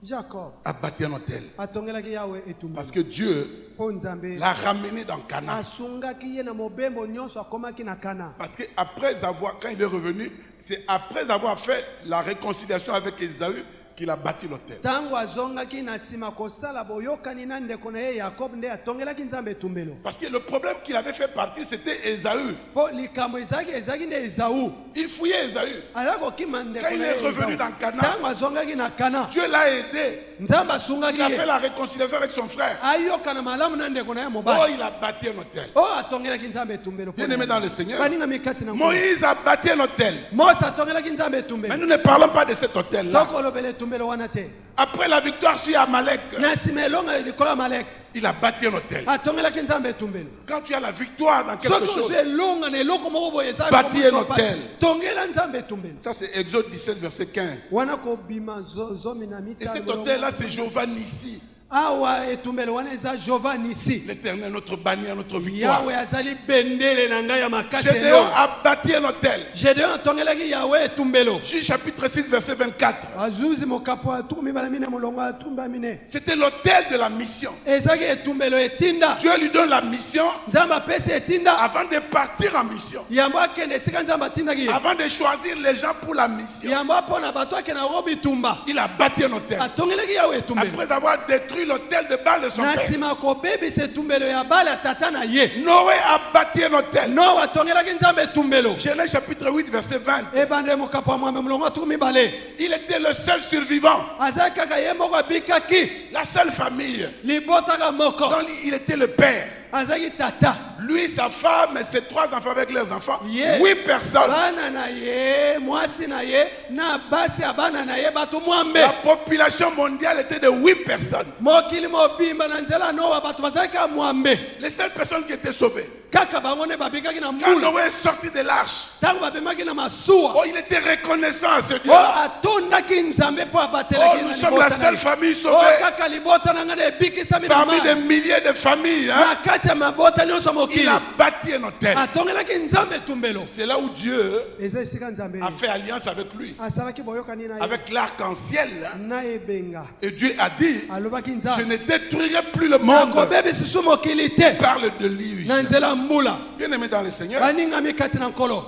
Jacob
a bâti un hôtel.
atongelaki Yawe etumbelo.
Parce que Dieu
Po nzambe
l'a ramené dans Canaan.
asungaki ye na mobembo nyonso akomaki na Kana.
Parce que après avoir, quand il est revenu, c'est après avoir fait la réconciliation avec Ésaü qu'il a bâti l'hôtel.
Tango azongaki na sima kosala boyokani na ndeko na ye Yakob nde atongelaki nzambe etumbelo.
Parce que le problème qu'il avait fait partir, c'était Ésaü.
Po likambo ezaki nde Esaú.
Il fouillait Ésaü.
Ala kokima ndeko
Quand il
na
est
ye
revenu
Esaú.
dans Canaan,
Tango azongaki na Kana.
Dieu l'a aidé.
Nzambe
Il
asungaki
a fait
ye.
la réconciliation avec son frère.
Ayoka na malamu na ndeko na ye
Oh,
mobali.
il a bâti un hôtel.
Oh atongelaki nzambe etumbelo.
Bien aimé dans le Seigneur.
Baninga mikati na Mungu.
Moïse a bâti un hôtel.
Mose atongelaki nzambe
Mais
etumbelo.
nous ne parlons pas de cet hôtel-là.
Toko lobele etumbelo wana te.
Après la victoire sur Amalek,
Na sima elonga likolo ya Malek.
il a bâti un hôtel.
Atongelaki nzambe etumbelo.
Quand tu as la victoire dans quelque
Soki
chose,
ozwi elonga na eloko moko boye eza
Bâti
komoso
un hôtel.
pasi. Tongela nzambe etumbelo.
ça c'est Exode 17, verset 15.
Wana kobima zomi na
Et
mitano.
cet hôtel-là, c'est Jéhovah Nissi,
Awa etumbelo wana eza Jova Nisi.
l'Éternel, notre bannière, notre victoire.
Yawe azali bendele na ngai ya makasi
Gédéon
elonga.
a bâti un hôtel.
Gédéon atongelaki Yawe etumbelo.
Juge chapitre 6, verset 24.
Azuzi mokapo atukumi bala mine molongo atumba mine.
C'était l'hôtel de la mission.
Ezaki etumbelo etinda.
Dieu lui donne la mission
Nzambe apesi etinda.
avant de partir en mission.
Yambo akende esika nzambe atindaki ye.
Avant de choisir les gens pour la mission.
Yambo apona bato akende yango bitumba.
Il a bâti un hôtel.
Atongelaki Yawe etumbelo.
Après avoir détruit l'hôtel de Baal de son
Na
père,
sima kobebisa etumbelo ya Bala ya tata na ye.
Noé a bâti un hôtel.
Noa atongelaki nzambe etumbelo.
Genèse chapitre 8, verset 20.
Ebande mokapo ya mwambe molongo atukumi bale.
Il était le seul survivant.
Azali kaka ye moko abikaki.
La seule famille
Libotaka moko.
dont il était le père.
Azali tata.
Lui, sa femme et ses 3 enfants avec leurs enfants.
Yeah.
8 personnes.
Bana na ye, mwasi na ye, na basi ya bana na ye bato mwambe.
La population mondiale était de 8 personnes.
Mokili mobimba na nzela Noa bato bazali kaka mwambe.
Les seules personnes qui étaient sauvées.
Kaka bango nde babikaki na
Quand
mbula.
Noé est sorti de l'arche,
Tango babemaki na masuwa.
oh, il était reconnaissant à ce
O
Dieu-là.
atondaki nzambe po
Oh,
abatelaki
nous
na
sommes la
libota na
seule
ye.
famille
O
sauvée
kaka libota na nga na ebikisami na
parmi des
mai.
milliers de familles. Hein.
Na kati ya mabota nyonso
Il
mokili.
a bâti un hôtel.
Atongelaki nzambe etumbelo.
C'est là où Dieu
Eza esika nzambe.
a fait alliance avec lui,
Asalaki boyokani na ye.
avec l'arc-en-ciel.
Na ebenga.
Et Dieu a dit,
Alobaki
je
nzambe.
ne détruirai plus le monde.
Nakobebisa susu mokili te.
Parle de lui.
Na nzela mbula.
Bien aimé dans le Seigneur,
Baningami kati na nkolo.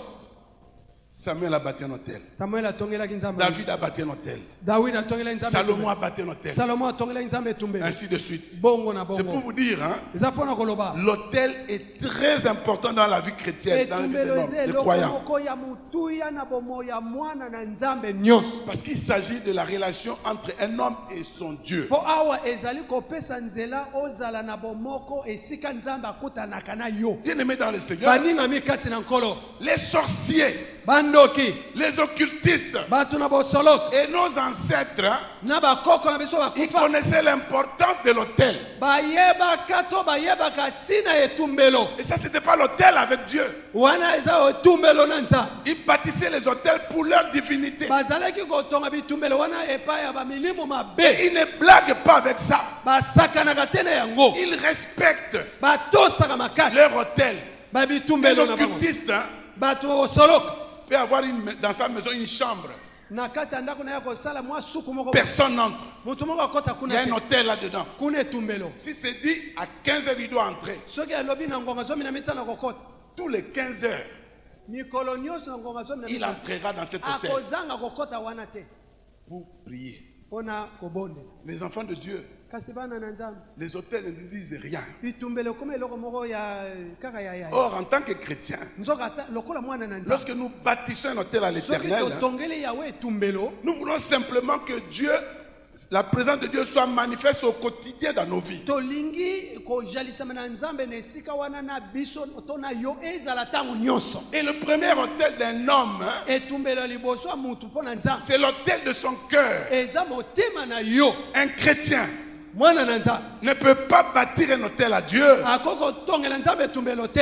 Samuel a bâti un hôtel.
Samuel atongelaki nzambe.
David a bâti un hôtel.
David atongelaki nzambe.
Salomon a bâti un hôtel.
Salomon atongelaki nzambe etumbelo.
Ainsi de suite.
Bongo na
C'est pour
bongo.
vous dire, hein,
Eza pona koloba.
l'hôtel est très important dans la vie chrétienne, dans la vie des
Etumbelo
hommes,
eza
des
eloko
croyants.
moko ya mutuya na bomo ya mwana na nzambe nyonso.
Parce qu'il s'agit de la relation entre un homme et son Dieu.
Po awa ezali kopesa nzela ozala na bomoko esika nzambe akutanaka na yo.
Bien aimé dans le Seigneur,
Baningami kati na nkolo.
les sorciers,
Bandoki.
les occultistes
Bato na bosoloko.
et nos ancêtres, hein,
Na bakoko na biso
ils
bakufa.
connaissaient l'importance de l'hôtel.
Bayebaka to bayebaka tina etumbelo.
Et ça, c'était pas l'hôtel avec Dieu.
Wana eza etumbelo na nza.
Ils bâtissaient les hôtels pour leur divinité.
Bazalaki kotonga bitumbelo wana epai ya bamilimo mabe.
Et ils ne blaguent pas avec ça.
Basakanaka te na yango.
Ils respectent
Batosaka makasi.
leur hôtel. Un
Babitumbelo na bango.
occultiste, hein,
Bato bosoloko.
peut avoir dans sa maison une chambre.
Na kati ya ndako na ya kosala mwa suku moko.
Personne n'entre.
Moto moko akota
Il y a
kuna
un
te.
hôtel là-dedans.
Kuna etumbelo.
Si c'est dit, à 15 heures, il doit entrer.
Soki alobi na ngonga zomi na mitano kokota.
Tous les 15 heures,
Mikolo nyonso na ngonga zomi na
il
mitano.
entrera dans cet hôtel
Akozanga kokota wana te.
pour prier.
Pona kobonde.
Les enfants de Dieu,
Kasi bana na nzambe.
les hôtels ne lui disent rien.
Bitumbelo koma eloko moko ya kaka ya.
Or, en tant que chrétien,
Nzoka ata lokola mwana na nzambe.
lorsque nous bâtissons un hôtel à
Soki
l'éternel,
totongeli yawe etumbelo.
nous voulons simplement que Dieu, la présence de Dieu soit manifeste au quotidien dans nos vies.
Tolingi kojalisama na nzambe na esika wana na biso to na yo ezala tango nyonso.
Et le premier hôtel d'un homme, hein,
Etumbelo liboso ya mutu pona nzambe.
c'est l'hôtel de son cœur.
Eza motema na yo.
Un chrétien ne peut pas bâtir un hôtel à Dieu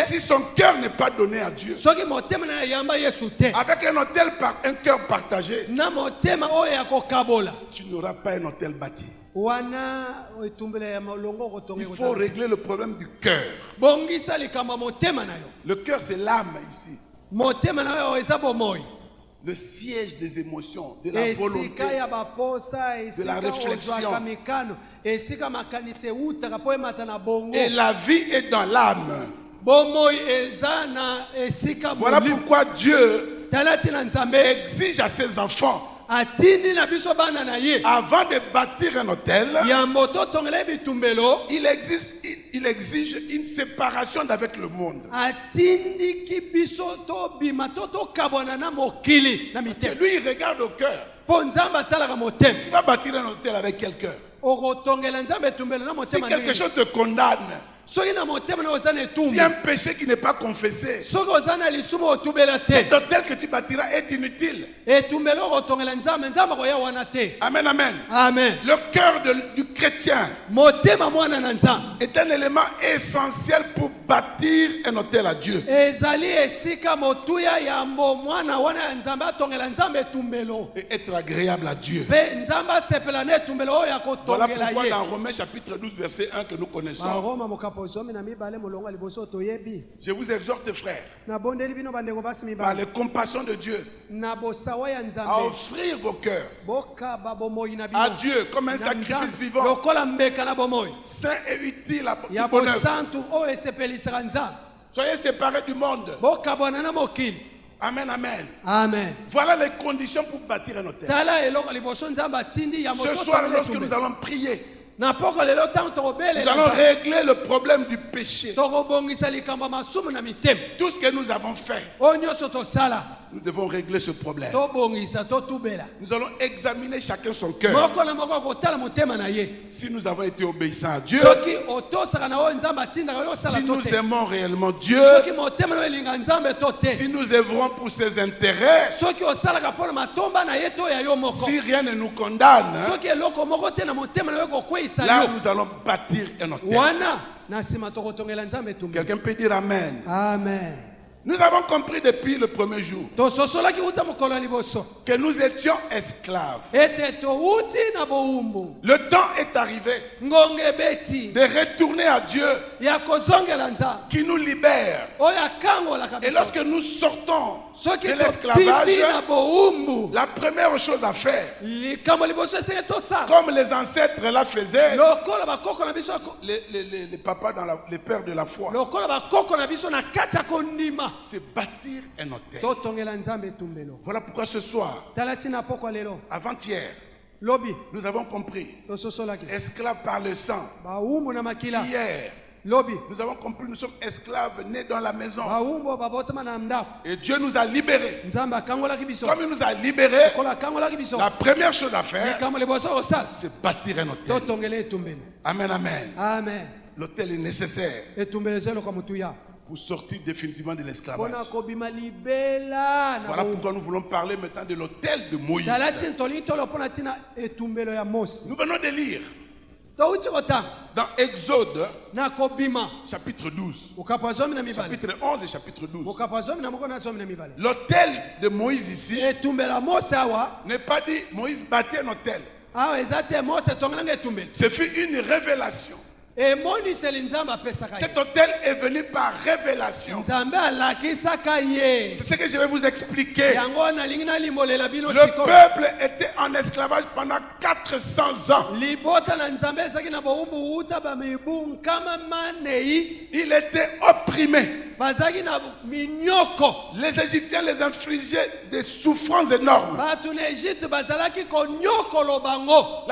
si son cœur n'est pas donné à Dieu. Avec un cœur partagé, tu n'auras pas un hôtel bâti. Il faut régler le problème du cœur. Le cœur, c'est l'âme ici. Le siège des émotions, de la volonté, de la réflexion. Et la vie est dans l'âme. Voilà pourquoi Dieu exige à ses enfants, avant de bâtir un hôtel, il exige une séparation avec le monde. Lui, il regarde au cœur. Tu vas bâtir un hôtel avec quel cœur? Si quelque chose te condamne, si un péché qui n'est pas confessé, cet hôtel que tu bâtiras est inutile. Amen, amen.
Amen.
Le cœur du chrétien est un élément essentiel pour bâtir un hôtel à Dieu. Et être agréable à Dieu. Voilà pourquoi dans Romains chapitre 12 verset 1 que nous connaissons, je vous exhorte, frères, par les compassions de Dieu, à offrir vos cœurs à Dieu comme un sacrifice vivant, saint et utile à toute bonne œuvre. Soyez séparés du monde. Amen, amen.
Amen.
Voilà les conditions pour bâtir un hôtel. Ce soir, lorsque nous allons prier, nous allons régler le problème du péché. Tout ce que nous avons fait, nous devons régler ce problème. Nous allons examiner chacun son cœur. Si nous avons été obéissants à Dieu, si nous aimons réellement Dieu, si nous œuvrons pour ses intérêts, si rien ne nous condamne, là nous allons bâtir un hôtel. Quelqu'un peut dire Amen.
Amen.
Nous avons compris depuis le premier jour que nous étions esclaves. Le temps est arrivé de retourner à Dieu qui nous libère. Et lorsque nous sortons de l'esclavage, la première chose à faire, comme les ancêtres la faisaient, les papas, les pères de la foi, c'est bâtir un hôtel. Voilà pourquoi ce soir, avant-hier, nous avons compris, esclaves par le sang. Hier, nous avons compris, nous sommes esclaves nés dans la maison. Et Dieu nous a libérés. Comme il nous a libérés, la première chose à faire, c'est bâtir un hôtel. Amen, amen.
Amen.
L'hôtel est nécessaire pour sortir définitivement de l'esclavage. Voilà pourquoi nous voulons parler maintenant de l'hôtel de Moïse. Nous venons de lire dans Exode chapitre 12, chapitre 11 et chapitre 12. L'hôtel de Moïse ici n'est pas dit Moïse bâtit un hôtel. Ce fut une révélation. Cet hôtel est venu par révélation. C'est ce que je vais vous expliquer. Le peuple était en esclavage pendant 400 ans. Il était opprimé. Les Égyptiens les infligeaient des souffrances énormes. La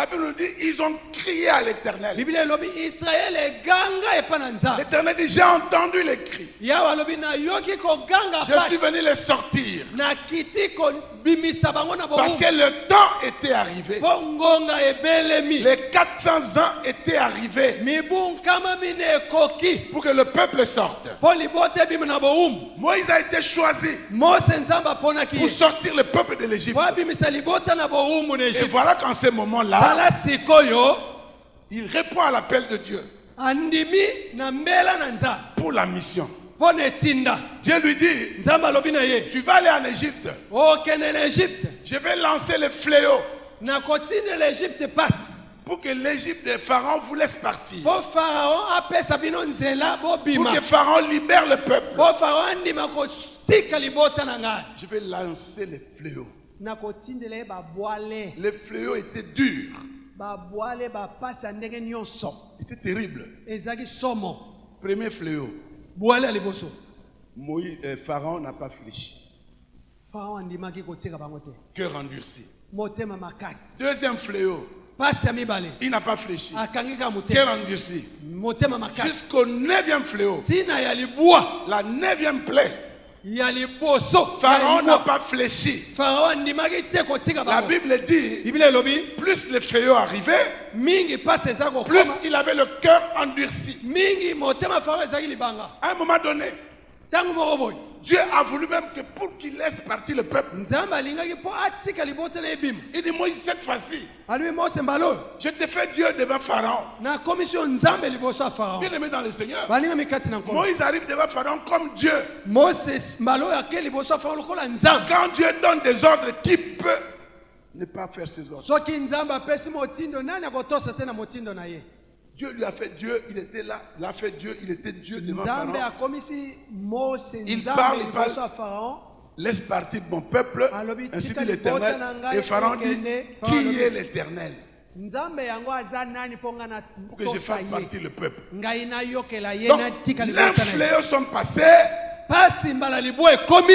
Bible nous dit ils ont crié à l'Éternel. L'Éternel dit j'ai entendu les cris. Je suis venu les sortir. Parce que le temps était arrivé. Les 400 ans étaient arrivés pour que le peuple sorte. Moïse a été choisi pour sortir le peuple de l'Égypte. Et voilà qu'en ce moment-là, Il répond à l'appel de Dieu
andimi na mbela na nzambe
pour la mission.
mpo na etinda.
Dieu lui dit,
Nzambe alobi na ye,
tu vas aller en Égypte.
okende na Egypte,
Je vais lancer le fléau
nakotindela Egypte pasi
pour que l'Égypte de Pharaon vous laisse partir.
mpo Farao apesa bino nzela
Pour
bobima,
que Pharaon libère le peuple.
mpo Farao andima kotika libota na ngai.
Je vais lancer le fléau.
Nakotindela ye babwale,
Le fléau était dur.
babwale bapasi ya ndenge nyonso,
C'était terrible.
ezalaki somo.
Premier fléau.
Bwale ya liboso,
Pharaon n'a pas fléchi.
Farao andimaki kotika bango te,
Cœur endurci.
motema makasi.
Deuxième fléau.
Pasi ya mibale,
Il n'a pas fléchi.
akangi kaka
Cœur
motema,
endurci.
motema makasi.
Jusqu'au 9e fléau.
Tina ya libwa
La 9e plaie.
ya liboso,
Pharaon n'a pas fléchi.
Farao andimaki te kotika
La
bango.
Bible dit,
Biblia elobi
plus le fléau arrivait,
mingi pasi eza
plus
kokoma,
il avait le cœur endurci.
mingi motema Farao ezalaki libanga.
À un moment donné,
Ntango moko boye,
Dieu a voulu même que pour qu'il laisse partir le peuple,
Nzambe alingaki mpo atika libota na ebima.
il dit, Moïse, cette fois-ci,
Alobi Mose mbala,
je te fais Dieu devant Pharaon.
nakomisi yo Nzambe liboso ya Farao.
Bien aimé dans le Seigneur,
Balingami kati na nkolo.
Moïse arrive devant Pharaon comme Dieu.
Mose mbala oyo ake liboso ya Farao lokola Nzambe.
Quand Dieu donne des ordres, qui peut ne pas faire ses ordres?
Soki Nzambe apesi motindo, nani akotosa te na motindo na ye?
Dieu lui a fait Dieu, il était là, il a fait Dieu, il était Dieu devant
Nzambe
Pharaon.
akomisi Mose
Il
Nzambe
parle,
liboso ya Farao.
Laisse partir mon peuple,
Alobi,
ainsi
tika
dit l'Éternel.
libota na ngai
Et Pharaon dit,
ekende. Pharaon
qui
alobi,
est l'Éternel
Nzambe yango aza nani mpo nga na
pour que je
tosa
fasse
ye?
partir le peuple?
Ngai nayokela ye
Donc,
natika
les
libota na ye.
fléaux sont passés.
Pasi mbala libwa ekomi,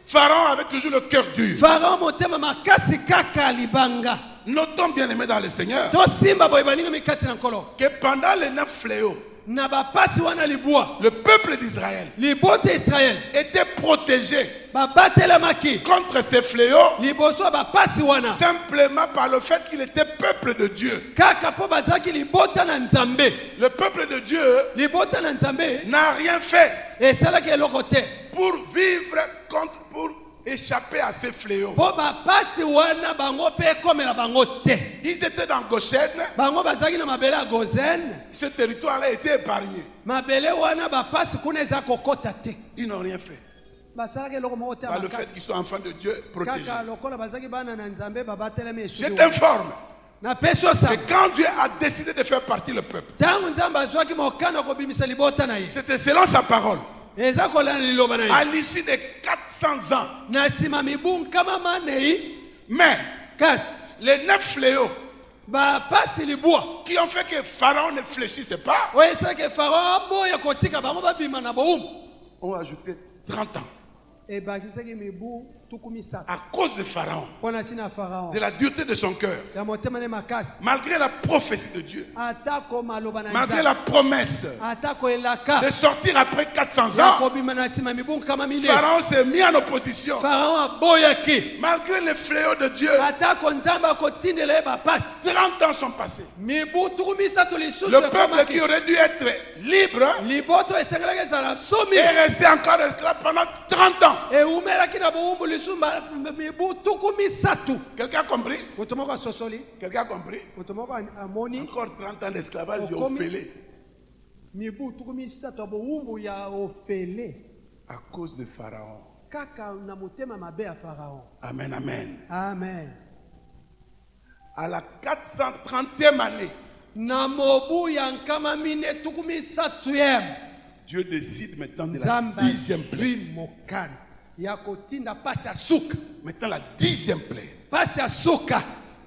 Pharaon avait toujours le cœur dur.
Farao motema makasi kaka libanga.
Notons bien aimé dans le Seigneur
Tosimba boye balingami kati na nkolo.
que pendant les 9 fléaux,
Na bapasi wana libwa,
le peuple d'Israël
libota ya Israel
était protégé
babatelemaki
contre ces fléaux
liboso ya bapasi wana
simplement par le fait qu'il était peuple de Dieu.
kaka mpo bazalaki libota na Nzambe.
Le peuple de Dieu
Libota na Nzambe
n'a rien fait
esalaki eloko te
pour vivre pour échapper à ces fléaux.
mpo bapasi wana bango mpe ekomela bango te.
Ils étaient dans Goshen,
Bango bazalaki na mabele ya Gozen,
ce territoire-là était épargné.
mabele wana bapasi kuna eza kokota te.
Ils n'ont rien fait.
Basalaki eloko moko te ya
Par le fait
makasi.
qu'ils sont enfants de Dieu protégés.
Kaka lokola bazalaki bana na Nzambe babatelemi
Je
esuki.
t'informe
Napesi yo sango.
que quand Dieu a décidé de faire partir le peuple,
Ntango Nzambe azwaki mokano kobimisa libota na ye,
c'était selon sa parole.
eza kolanda liloba na ye.
À l'issue de 400 ans.
Na nsima mibu nkama manei,
Mais
kasi
les 9 fléaux
bapasi libwa
qui ont fait que Pharaon ne fléchissait pas
oyo esalaki Farao aboya kotika bango babima na bowumbu,
ont ajouté 30 ans.
ebakisaki mibu tuku misato
À cause de Pharaon,
mpo na ntina ya Farao
de la dureté de son cœur,
ya motema ne makasi,
malgré la prophétie de Dieu,
atako maloba na
malgré
Nzambe,
la promesse
atako elaka
de sortir après 400
ya
ans,
kobima na nsima mibu nkama minei,
Pharaon s'est mis en opposition.
Farao aboyaki
Malgré les fléaux de Dieu,
atako Nzambe akotindela ye bapasi.
30 ans sont passés.
Mibu tuku misato lisusu
Le peuple
ekomaki.
qui aurait dû être libre
Liboto esengelaki ezala somi
est resté encore esclave pendant 30 ans.
eumelaki na bowumbu lisusu mibu tuku misatu.
Quelqu'un a compris?
Moto moko asosoli,
Quelqu'un a compris?
moto moko amoni
Encore 30 ans d'esclavage et
Comme-
ofélé
mibu tuku misato ya bowumbu ya ofele
à cause de Pharaon.
kaka na motema mabe ya Farao.
Amen, amen.
Amen.
À la 430e année,
Na mobu ya nkama mine tuku misatu yem,
Dieu décide maintenant de la
Nzambe
10e plaie.
azwi mokano ya kotinda pasi ya suka,
Maintenant la 10e plaie.
pasi ya suka,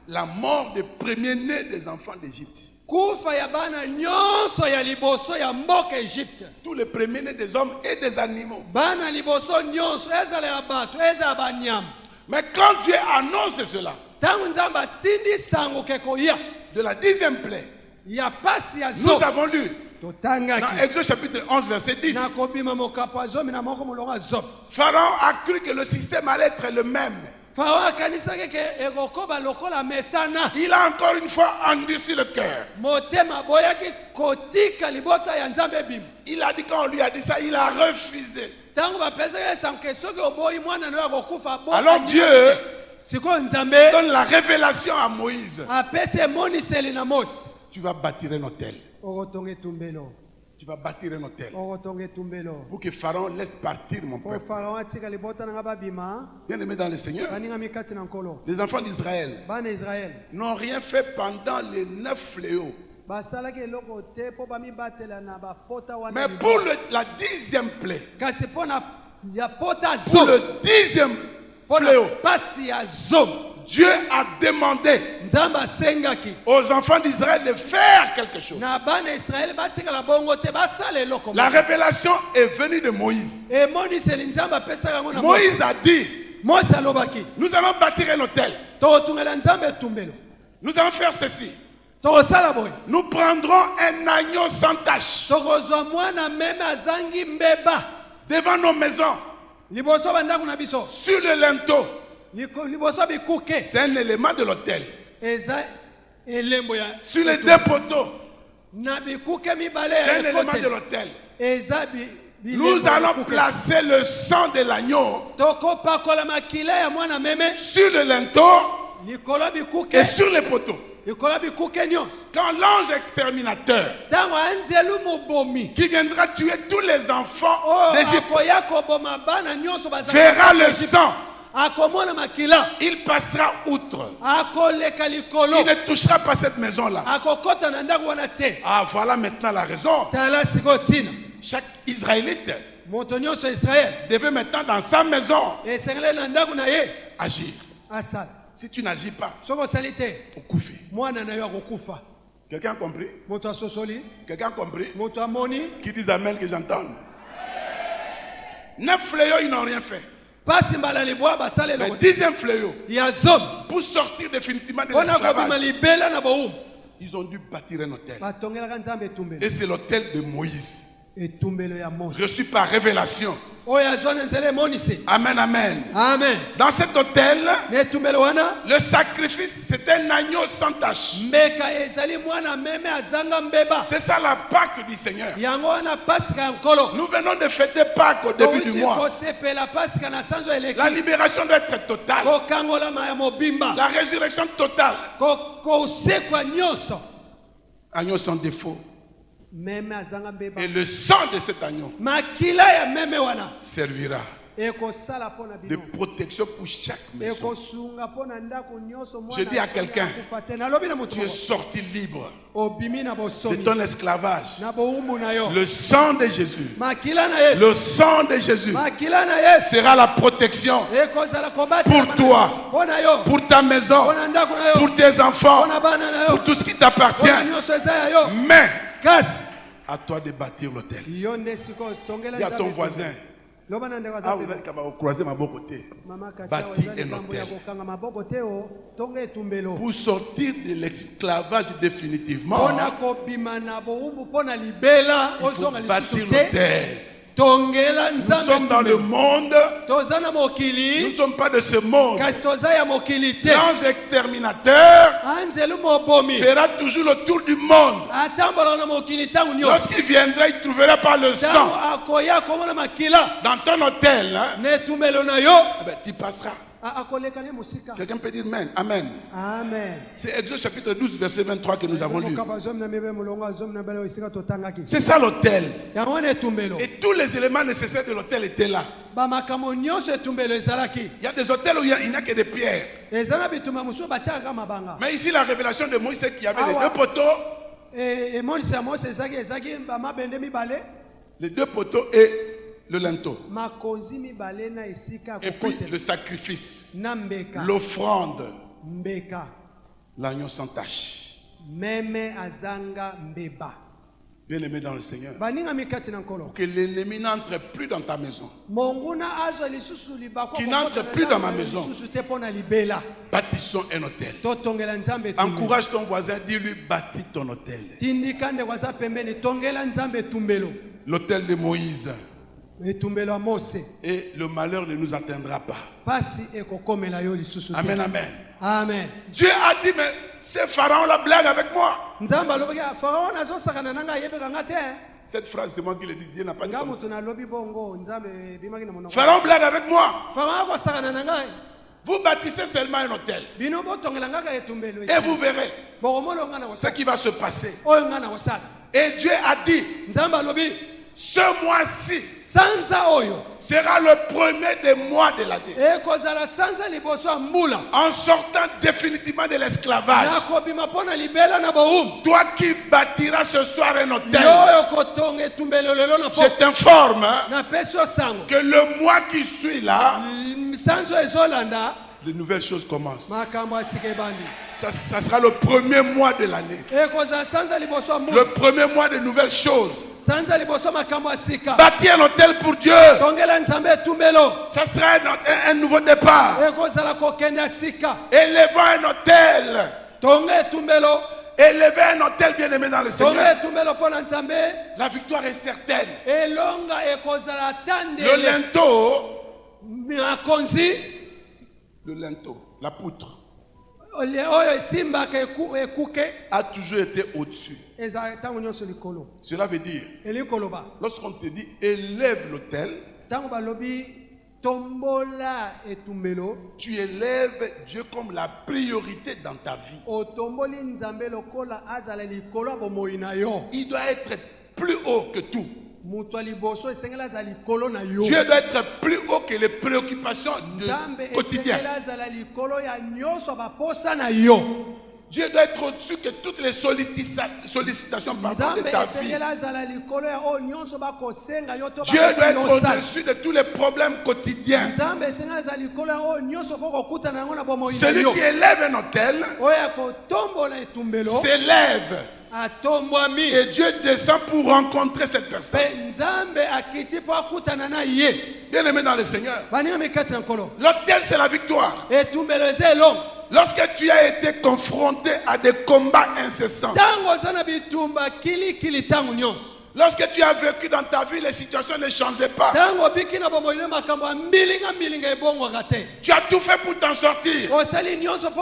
La mort des premiers-nés des enfants d'Égypte.
kufa ya bana nyonso ya liboso ya mboka Egypte.
Tous les premiers-nés des hommes et des animaux.
Bana liboso nyonso ezala ya bato eza ya banyama.
Mais quand Dieu annonce cela,
Ntango Nzambe atindi sango kekoya
de la 10e plaie,
ya pasi ya
nous
zoba
avons lu dans
totangaki
Exode chapitre 11, verset 10.
na kobima mokapo ya zomi na moko molongo ya zoba.
Pharaon a cru que le système allait être le même.
Farao akanisaki ke ekokoba lokola mesana.
Il a encore une fois endurci le cœur.
Motema boyaki kotika libota ya Nzambe ebima.
Il a dit, quand on lui a dit ça, il a refusé.
Ntango bapesaki sango ke soki oboyi mwana na yo akokufa aboyi.
Alors Dieu
sikoyo Nzambe
donne la révélation à Moïse.
apesi emoniseli na Mose.
Tu vas bâtir un hôtel.
okotonga etumbelo
Tu vas bâtir un hôtel.
okotonga etumbelo
Pour que Pharaon laisse partir mon
po
peuple.
farao atika libota nanga babima
Bien aimé dans le Seigneur.
baningami kati na nkolo
Les enfants d'Israël
bana israel
n'ont rien fait pendant les 9 fléaux.
basalaki eloko te mpo bamibatela na bapota wana
Mais pour la 10e plaie,
kasi mpo na ya pota
pour
zo
le 10e
mpo na
fléau,
pasi ya zo
Dieu a demandé
nzambe asengaki
aux enfants d'Israël de faire quelque chose.
na bana israel batikala bongo te basala eloko
La révélation est venue de Moïse.
emoniseli nzambe apesaka yango na
Moïse a dit,
mose alobaki
nous allons bâtir un hôtel.
tokotungela nzambe etumbelo
Nous allons faire ceci.
tokosala boye
Nous prendrons un agneau sans tache
tokozwa mwana meme azangi mbeba
devant nos maisons,
liboso bandako na biso
sur le linteau.
liboso bikuke
C'est un élément de l'hôtel.
eza elembo ya
Sur les deux poteaux,
na bikuke mibale
c'est un
ya
élément de
ekotelo
l'hôtel.
eza
Nous allons placer le sang de l'agneau
tokopakola makila ya mwana meme
sur le linteau
likolo bikuke
et sur les poteaux.
likolo bikuke nyonso
Quand l'ange exterminateur
ntango anzelu mobomi
qui viendra tuer tous les enfants
oyo
d'Égypte
akoya koboma bana nyonso
verra le sang,
akomona makila
il passera outre.
akoleka likolo
Il ne touchera pas cette maison-là.
akokota na ndako wana te
Ah, voilà maintenant la raison.
tala sikoyo ntina
Chaque Israélite
moto nyonso ya israele
devait maintenant dans sa maison
esengeli na ndako na ye
agir.
asala
Si tu n'agis pas,
soki osali te
on couvre.
mwana na yo akokufa
Quelqu'un a compris?
moto asosoli
Quelqu'un a compris?
moto amoni
Qui dit Amen que j'entende? 9 fléaux, ils n'ont rien fait.
pasi mbala libwa basala
Le
eloko te
10e fléau,
ya zomi
pour sortir définitivement de
mpona kobima
l'esclavage,
libela na bowumu
ils ont dû bâtir un hôtel.
batongelaka nzambe
Et
etumbelo
c'est l'hôtel de Moïse,
etumbelo ya mose
reçu par révélation.
oyo azwa na nzela emonisi
Amen, amen.
amen
Dans cet hôtel,
na etumbelo wana
le sacrifice, c'est un agneau sans tache.
mbeka ezali mwana meme azanga mbeba
C'est ça la Pâque du Seigneur.
yango wana pasika ya nkolo
Nous venons de fêter Pâques au début du
touti
mois.
kosepela pasika na sanzo eleki
La libération doit être totale.
kokangolama ya mobimba
La résurrection totale.
kosekwa nyonso
Agneau sans défaut.
meme azanga mbeba
Et le sang de cet agneau
makila ya meme wana
servira
ekosala mpo na
de
bino
protection pour chaque maison.
ekosunga mpo na ndako nyonso
Je dis à quelqu'un,
akufa te nalobi na moto
tu es
moko
sorti libre
obimi na
de
bosomi
ton esclavage.
na bowumbu na yo
Le sang de Jésus,
makila na yesu
le sang de Jésus
makila na yesu
sera la protection
ekozala kobatela
pour toi,
mpo na yo
pour ta maison,
mpo na ndako na yo
pour tes enfants,
mpo na bana na yo
pour tout ce qui
mpo na
t'appartient.
nyonso eza ya yo
Mais
kasi
à toi de bâtir l'hôtel.
yo nde sikoyo tongela
Il y a ton
nzambe
voisin.
loba na ndeko
Ah,
aza
vous
pembeni.
allez croiser ma côté.
mama kati
Bâti
awa eza
un
likambo ya
hôtel.
kokanga maboko te o tonga etumbelo
Pour sortir de l'esclavage définitivement,
mpo na kobima na bowumbu mpo na libela
il faut
ozonga
bâtir
lisusu te
l'hôtel.
tongela
Nous
nzambe
sommes dans le
etumbelo
monde,
toza na
nous
mokili
ne sommes pas de ce monde.
kasi toza ya mokili te
L'ange exterminateur
anzelu mobomi
fera toujours le tour du monde.
atambolaka na mokili ntango nyonso
Lorsqu'il viendra, il ne trouvera pas le
ntango
sang.
akoya akomona makila
Dans ton hôtel, hein,
na etumbelo na yo
eh ben, tu passeras.
akoleka ne mosika
Quelqu'un peut dire Amen. Amen.
amen
C'est Exode chapitre 12, verset 23 que nous avons lu.
mokaba zomi na mibe molongo zomi na bale esika totangaki
C'est ça l'hôtel.
yango wana etumbelo
Et tous les éléments nécessaires de l'hôtel étaient là.
bamakambo nyonso etumbelo ezalaki
Il y a des hôtels où il n'y a que des pierres.
eza na bitumba mosusu batiaka mabanga
Mais ici, la révélation de Moïse, c'est qu'il y avait les
Ah ouais.
deux poteaux,
emonisi ya mose ezaki bamabende mibale
les deux poteaux et le linteau.
makonzi mibale na esika ya
Et puis
kokotela
le sacrifice,
na mbeka
l'offrande,
mbeka
l'agneau sans tache.
meme azanga mbeba
Bien-aimé dans le Seigneur.
baningami kati na nkolo
Que l'ennemi n'entre plus dans ta maison.
monguna azwa lisusu libakwa
Qui n'entre plus dans ma maison.
lisusu te mpo na libela
Bâtissons un hôtel.
totongela nzambe etumbelo.
Encourage ton voisin, dis-lui, bâtis ton hôtel.
tindika ndeko aza pembeni tongela nzambe etumbelo
L'hôtel de Moïse.
etumbelo ya mose
Et le malheur ne nous atteindra pas.
pasi ekokomela yo lisusu te.
Amen, amen.
amen
Dieu a dit, mais ce pharaon la blague avec moi.
nzambe alobaki farao nazosakana na ngai ayebeka nga te
Cette phrase, c'est moi qui l'ai dit. Dieu n'a pas dit
nga
comme ça.
moto nalobi bongo nzambe ebimaki na monoko
Pharaon blague avec moi.
farao akosakana na ngai
Vous bâtissez seulement un hôtel.
bino botongela kaka etumbelo
Et vous verrez
bokomona ngana
ce qui va se passer.
oyo ngana kosala
Et Dieu a dit,
nzambe alobi
ce mois-ci
sanza oyo
sera le premier des mois de l'année.
ekozala sanza liboso ya mbula
En sortant définitivement de l'esclavage.
nakobima mpo na libela na bowumu
Toi qui bâtiras ce soir un
yo
hôtel,
oyo kotonga etumbelo lelo na
je
po
t'informe hein,
napesi yo sango
que le mois qui suit là,
sanza oyo ezolanda
de nouvelles choses commencent.
makambo ya sika ebandi
Ça sera le premier mois de l'année.
ekozala sanza liboso ya mbula
Le premier mois de nouvelles choses.
sanza liboso ya makambo ya sika
Bâtir un hôtel pour Dieu,
tongela nzambe etumbelo
ça sera un nouveau départ.
ekozala kokende ya sika
Élevons un hôtel.
tonga etumbelo
Élevez un hôtel bien aimé dans le
tonga
Seigneur.
etumbelo mpo na nzambe
La victoire est certaine.
elonga ekozala ata
Le
ndele
linteau, la poutre,
oyo esimbaka ekuke
a toujours été au-dessus.
ezala ntango nyonso likolo
Cela veut dire,
elingi koloba
lorsqu'on te dit élève l'autel,
ntango balobi tombola etumbelo
tu élèves Dieu comme la priorité dans ta vie.
otomboli nzambe lokola azala likolo ya bomoi na yo
Il doit être plus haut que tout.
moto ya liboso esengeli azala likolo na yo
Dieu doit être plus haut que les préoccupations
nzambe
quotidiennes.
esengeli azala likolo ya nyonso ya baposa na yo
Dieu doit être au-dessus que toutes les sollicitations de
nzambe
ta vie.
esengeli azala likolo ya oyo nyonso bakosenga yo to
Dieu doit être
bakosala.
au-dessus de tous les problèmes quotidiens.
nzambe esengeli azala likolo ya oyo nyonso kokokutana yango na bomoi na
Celui
yo
qui élève un hôtel
oyo ya kotombola etumbelo
s'élève
atombwami
et Dieu descend pour rencontrer cette personne.
mpe nzambe akiti mpo akutana na ye
Bien aimé dans le Seigneur,
baninga mikati na nkolo
l'hôtel c'est la victoire.
etumbelo eza elongo
Lorsque tu as été confronté à des combats incessants,
ntango oza na bitumba kilikili ntango nyonso
lorsque tu as vécu dans ta vie, les situations ne changeaient pas.
ntango obiki na bomoi na makambo ya mbilinga ebongwaka te
Tu as tout fait pour t'en sortir.
osali nyonso mpo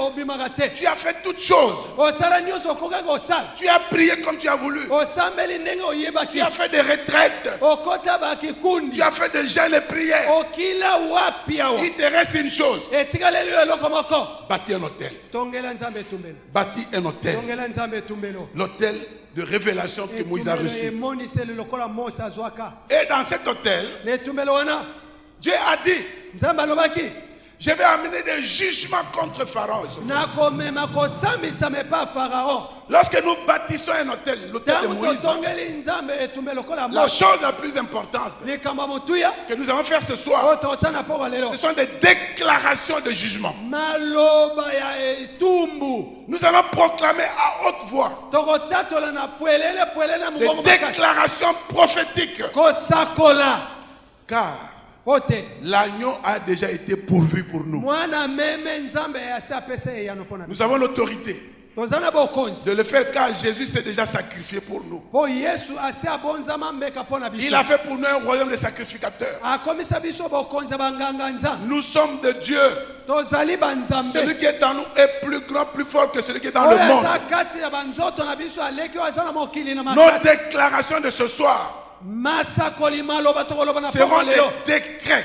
obimaka te
Tu as fait toutes choses.
osala nyonso okokaka osala
Tu as prié comme tu as voulu.
osambeli ndenge oyebaki
Tu as fait des retraites.
okota bakikundi
Tu as fait des jeûnes et prières.
okila wapi awa
Il te reste une chose.
etikaleli yo eloko moko
Bâtis un hôtel.
tongela nzambe etumbelo
Bâtis un hôtel.
tongela nzambe etumbelo
L'hôtel de révélation que Moïse a
etumbelo
reçu.
emoniseli lokola mose azwaka
Et dans cet hôtel,
na etumbelo wana
Dieu a dit,
nzambe alobaki
je vais amener des jugements contre Pharaon. et son peuple.
nakomema kosambisama epa farao
Lorsque nous bâtissons un hôtel, l'hôtel de
ntango
Moïse,
totongeli nzambe etumbelo lokola
la
mose
chose la plus importante
likambo ya motuya
que nous allons faire ce soir,
oyo tosala mpoka lelo
ce sont des déclarations de jugement.
maloba ya etumbu
Nous allons proclamer à haute voix
tokotatola na pwelele na
des
mongongo makasi
déclarations prophétiques.
kosakola
Car
ote
l'agneau a déjà été pourvu pour nous.
mwana meme nzambe asi apesa eyano mpo na
Nous avons l'autorité
toza na bokonzi
de le faire car Jésus s'est déjà sacrifié pour nous.
mpo yesu asi abonzama mbeka mpo na
Il
biso
a fait pour nous un royaume de sacrificateurs.
akomisa biso bokonzi ya banganga nzambe
Nous sommes de Dieu.
tozali banzambe
Celui qui est en nous est plus grand, plus fort que celui qui est dans le
oyo
monde.
aza kati ya banzoto na biso aleki oyo aza na mokili na
Nos
makasi
déclarations de ce soir
masakoli maloba tokoloba na
seront
poko
des
lelo
décrets,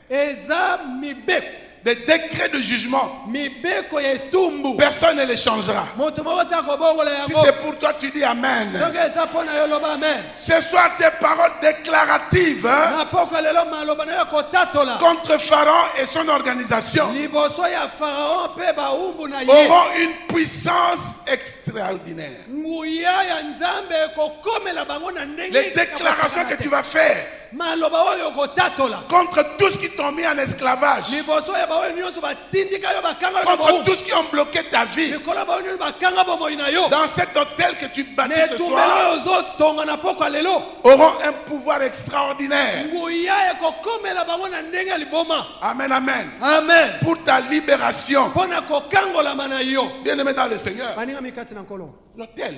eza mibeko
des décrets de jugement.
mibeko ya etumbu
Personne ne les changera.
moto moko ta kobongola
Si
yango
c'est pour toi, tu dis Amen.
soki eza mpo na yo loba amen
Ce soir, tes paroles déclaratives hein,
na poko lelo maloba na yo kotatola
contre Pharaon et son organisation
liboso ya farao mpe baumbu na ye
auront une puissance extraordinaire.
nguya ya nzambe ekokomela bango na ndenge
Les déclarations que tu vas faire
maloba oyo kotatola
contre tous qui t'ont mis en esclavage,
liboso ya baoyo nyonso batindika yo bakanga yo na
contre
boumbu
tous qui ont bloqué ta vie,
likolo ya baoyo nyonso bakanga bomoi na yo
dans cet hôtel que tu bâtis
na
ce
etumbelo
soir,
oyo ozotonga na poko ya lelo
auront un pouvoir extraordinaire.
nguya ekokomela bango na ndenge ya liboma
Amen, amen.
amen
Pour ta libération.
mpo na kokangolama na yo
Bien aimé dans le Seigneur,
baninga mikati na nkolo
l'hôtel,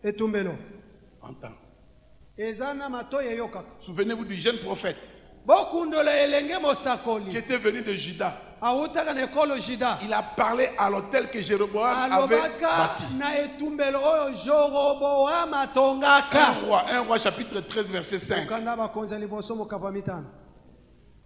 etumbelo
entends.
eza na matoyi eyokaka
Souvenez-vous du jeune prophète
bokundola elenge
qui
mosakoli
était venu de Juda.
awutaka na ekolo juda
Il a parlé à l'hôtel que Jéroboam avait
alobaka
bâti.
na etumbelo oyo joroboam atongaka
1 roi chapitre 13 verset 5.
okanda bakonzi ya liboso mokapa mitano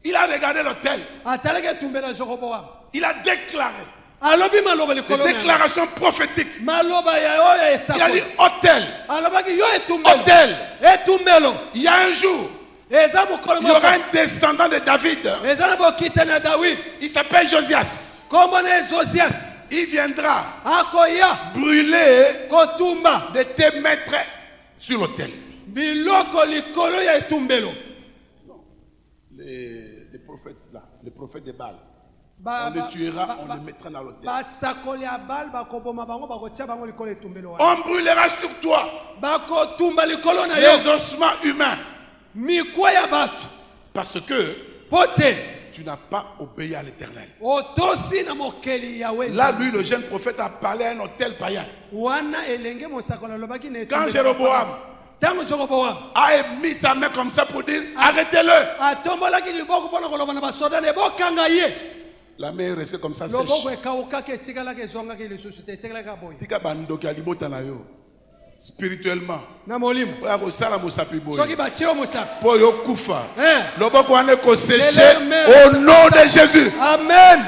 Il a regardé l'hôtel.
atalaki etumbelo ya joroboam
Il a déclaré
alobi maloba
des
likolo na yango.
déclarations prophétiques.
Maloba ya oyo
Il a
esakoli.
dit hôtel,
Alobaki yo etumbelo.
hôtel.
Etumbelo.
Il y a un jour,
Eza mokolo
il y aura
moko.
un descendant de David.
Eza na bokitani ya David.
Il s'appelle Josias.
Kombo na Josias.
Il viendra
Akoya
brûler
kotumba
de tes maîtres sur l'autel.
biloko likolo ya etumbelo.
Les prophètes là, les prophètes de Baal.
Ba-
On les
ba-
tuera,
ba-
on
ba-
les mettra dans l'autel.
basakoli ya bale bakoboma bango bakotia bango likolo ya etumbelo wana.
On brûlera sur toi
Bakotumba likolo na
les
yo
ossements humains.
mikwa ya bato
Parce que
po te
tu n'as pas obéi à l'Éternel.
otosi na mokeli yawe.
Là, lui, le jeune prophète a parlé à un hôtel païen.
Wana elenge mosakoli alobaki na
Quand
etumbelo.
Jéroboam
Ntango Jeroboam
a mis sa main comme ça pour dire arrêtez-le,
atombolaki liboko mpona koloba na basoda na ebokanga ye.
la main est restée comme ça
Loboko
sèche.
ekawukaki etikala ezwangaki lisusu te etikalaki boye.
Tika bandoki alibota na yo spirituellement.
Na molimo
Oya kosala mosapi boye.
soki batie yo mosaka.
Po yo kufa.
Hein?
Loboko wana ekosèche
Les mains-
au nom de Jésus.
Amen.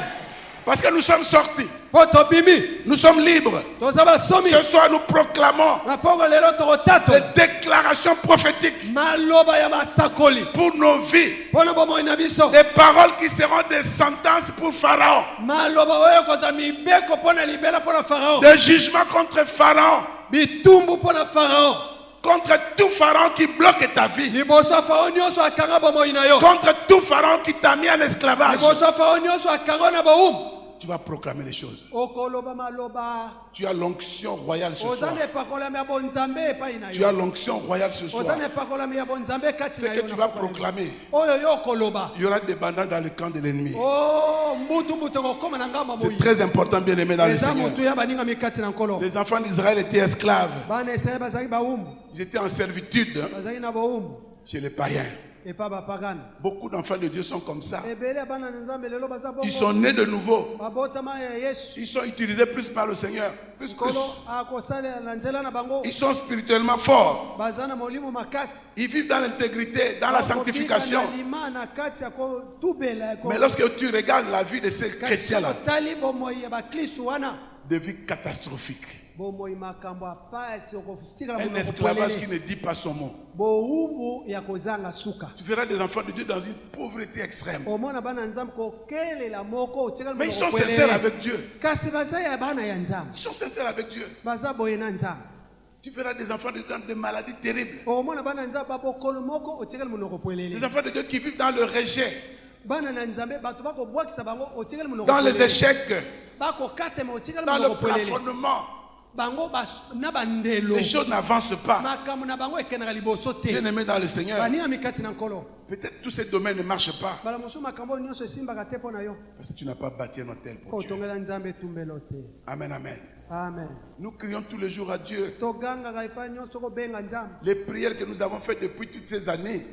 Parce que nous sommes sortis.
Po tobimi
Nous sommes libres.
toza basomi
Ce soir, nous proclamons
na mpongo lelo tokotato
des déclarations prophétiques
maloba ya basakoli
pour nos vies.
mpona bomoi na biso.
Des paroles qui seront des sentences pour Pharaon.
Maloba oyo koza mibeko mpona libela mpona Farao.
Des jugements contre Pharaon.
Bitumbu mpona Farao.
Contre tout Pharaon qui bloque ta vie.
Liboso ya Farao nyonso akanga bomoi na yo.
Contre tout Pharaon qui t'a mis en esclavage.
Liboso ya Farao nyonso akanga na bowumu.
Tu vas proclamer les choses.
Okoloba maloba.
Tu as l'onction royale ce
Oza
soir.
na epakolami ya bonzambe epai na
Tu as
yo.
l'onction royale ce soir.
Oza na epakolami ya bonzambe kati
Ce
na
que
yo.
tu
na
vas
pakolami.
proclamer,
Oyo yo okoloba.
il y aura des bandits dans le camp de l'ennemi.
Oh, mbutu mbutu kokoma na ngamba
C'est
boyi.
très important, bien aimé dans le
Eza
Seigneur.
mutu ya baninga mikati na nkolo.
Les enfants d'Israël étaient esclaves.
Bana Israeli bazalaki bawumu.
Ils étaient en servitude
Bazalaki na bawumu.
chez les païens.
Epa bapagani.
Beaucoup d'enfants de Dieu sont comme ça.
Ebele bana na nzambe lelo baza bongo.
Ils sont nés de nouveau.
Babotama ya Yesu.
Ils sont utilisés plus par le Seigneur. Plus.
Nkolo akosala na nzela na bango.
Ils sont spirituellement forts.
Baza na molimo makasi.
Ils vivent dans l'intégrité, dans la sanctification.
Lima na kati ya kotubela.
Mais lorsque tu regardes la vie de ces
Kasi
chrétiens-là,
otali bomoi ya bakristu wana.
de vie catastrophique.
Bomoi makambo apasi okotikala
Un
munoko
esclavage qui
polele.
ne dit pas son mot.
Bowumbu ya kozanga suka.
Tu verras des enfants de Dieu dans une pauvreté extrême.
Omona bana nzambe kokelela moko otikala
Mais ils
munoko
sont
polele.
sincères avec Dieu.
Kasi baza ya bana ya nzambe.
Ils sont sincères avec Dieu.
Baza boye na nzambe.
Tu verras des enfants de Dieu dans des maladies terribles.
Omona bana nzambe babokolo moko otikala munoko polele.
Des enfants de Dieu qui vivent dans le rejet,
Bana na nzambe bato bakobwakisa bango otikala munoko
dans les
polele.
échecs,
Bakokatema otikala
dans le
munoko polele.
plafonnement.
Bango na bandelo.
Les choses n'avancent pas.
Makambo na bango ekendaka liboso te.
Bien aimé dans le Seigneur,
Baninga mikati na nkolo.
peut-être tous ces domaines ne marchent pas.
Bala mosusu makambo nyonso esimbaka te mpo na yo.
Parce que tu n'as pas bâti un hôtel
Po
pour Dieu.
otongela nzambe etumbelo te.
Amen, amen.
Amen.
Nous crions tous les jours à Dieu.
Togangaka epai nyonso kobenga nzambe.
Les prières que nous avons faites depuis toutes ces années,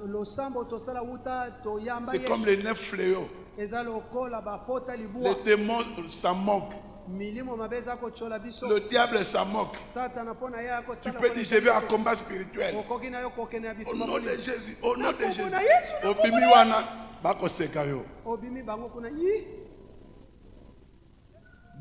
Losambo tosala wuta toyamba
c'est comme
Yesu.
les 9 fléaux.
Eza lokola bapota
Les
libua.
démons s'en moquent.
Milimo mabe eza kochola biso.
Le diable s'en moque.
Satana mpona ye
Tu
akotala.
peux dire, je vais à combat spirituel.
okoki na yo kokende ya
Au nom
bitumba.
de Jésus, au nom de
Nakombo
Jésus.
na Yesu, nakombo
Obimi
na
wana, bakoseka yo.
Obimi bango kuna yi.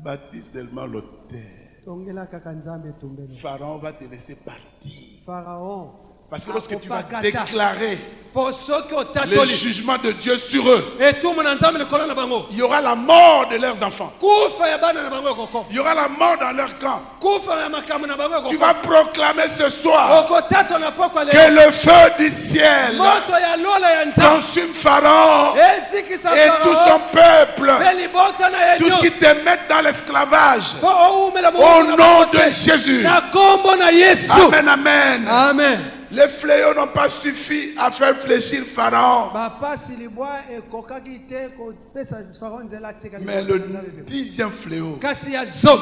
Bâtis seulement l'autel.
Tongela kaka nzambe etumbelo.
Pharaon va te laisser partir.
Pharaon.
Parce que lorsque tu vas
Akopakata.
déclarer
Po soki
le
otatoli.
jugement de Dieu sur eux,
Etumu na nzambe likolo na bango.
il y aura la mort de leurs enfants.
Kufa ya bana na bango ekoko.
Il y aura la mort dans leur camp.
Kufa ya makambo na bango
Tu
ekoko.
vas proclamer ce soir
Okotato na poko
que
lelo.
le feu du ciel
Moto ya lola ya nzambe.
consume Pharaon
Ezikisa
et tout son peuple.
Beli bota na
Tout ce qui
yenyo.
te met dans l'esclavage.
Po oumela mo.
Au nom de Jésus.
Na kombo na Yesu.
Amen, amen.
Amen.
Les fléaux n'ont pas suffi à faire fléchir Pharaon.
Bapasi libwa ekokaki te kopesa Pharaon nzela atikali.
Mais le 10e fléau,
Kasi ya zob.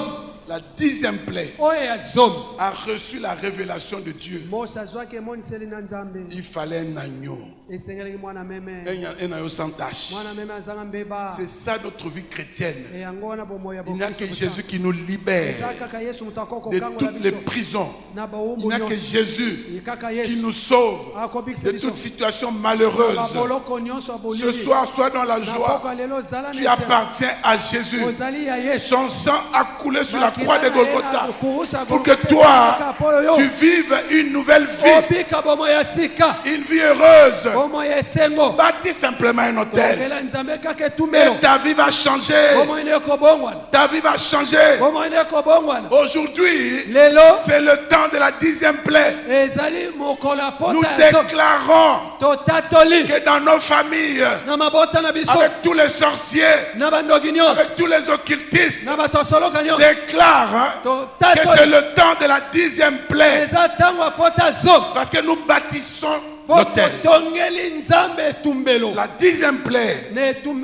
la 10e plaie
oyo ya zomi
a reçu la révélation de Dieu,
mose azwaki emoniseli na nzambe
il fallait un agneau,
esengelaki mwana meme
un agneau sans tache.
mwana meme azanga mbeba
C'est ça notre vie chrétienne.
yango wana bomoi ya
Il n'y a que
bokristo
Jésus qui nous libère
eza kaka yesu moto akoki
de
kokangola
toutes les
biso
prisons.
na
Il
bawumbu
n'y a que
nyonso
Jésus
kaka
qui
yesu
nous sauve
akobikisa
de
biso
toute situation malheureuse.
baboloko nyonso ya
Ce
bolili
soir, sois dans la
na
joie.
poko lelo ozala
Tu
na esengo
appartiens à Jésus.
ozali ya yesu
Son sang a coulé sur la croix de
Makila na ye
Golgotha
na kurusa
pour que
Golgotha,
toi,
kaka polo yo.
tu vives une nouvelle vie,
obika bomoi ya sika
une vie heureuse.
bomoi ya esengo
Bâtis simplement un hôtel
tongela nzambe kaka etumbelo
et ta vie va changer.
bomoi ne ekobongwana
Ta vie va changer.
bomoi ne ekobongwana
Aujourd'hui,
lelo
c'est le temps de la 10e plaie.
ezali mokolo ya
Nous
pota ya zomi
déclarons
totatoli
que dans nos familles,
na mabota na biso
avec tous les sorciers,
na bandoki nyonso
avec tous les occultistes,
na bato asoloka nyonso
déclare que c'est
totatoli
le temps de la 10e plaie.
eza ntango ya pota ya zomi
Parce que nous bâtissons
po
l'autel.
totongeli nzambe etumbelo
La 10e plaie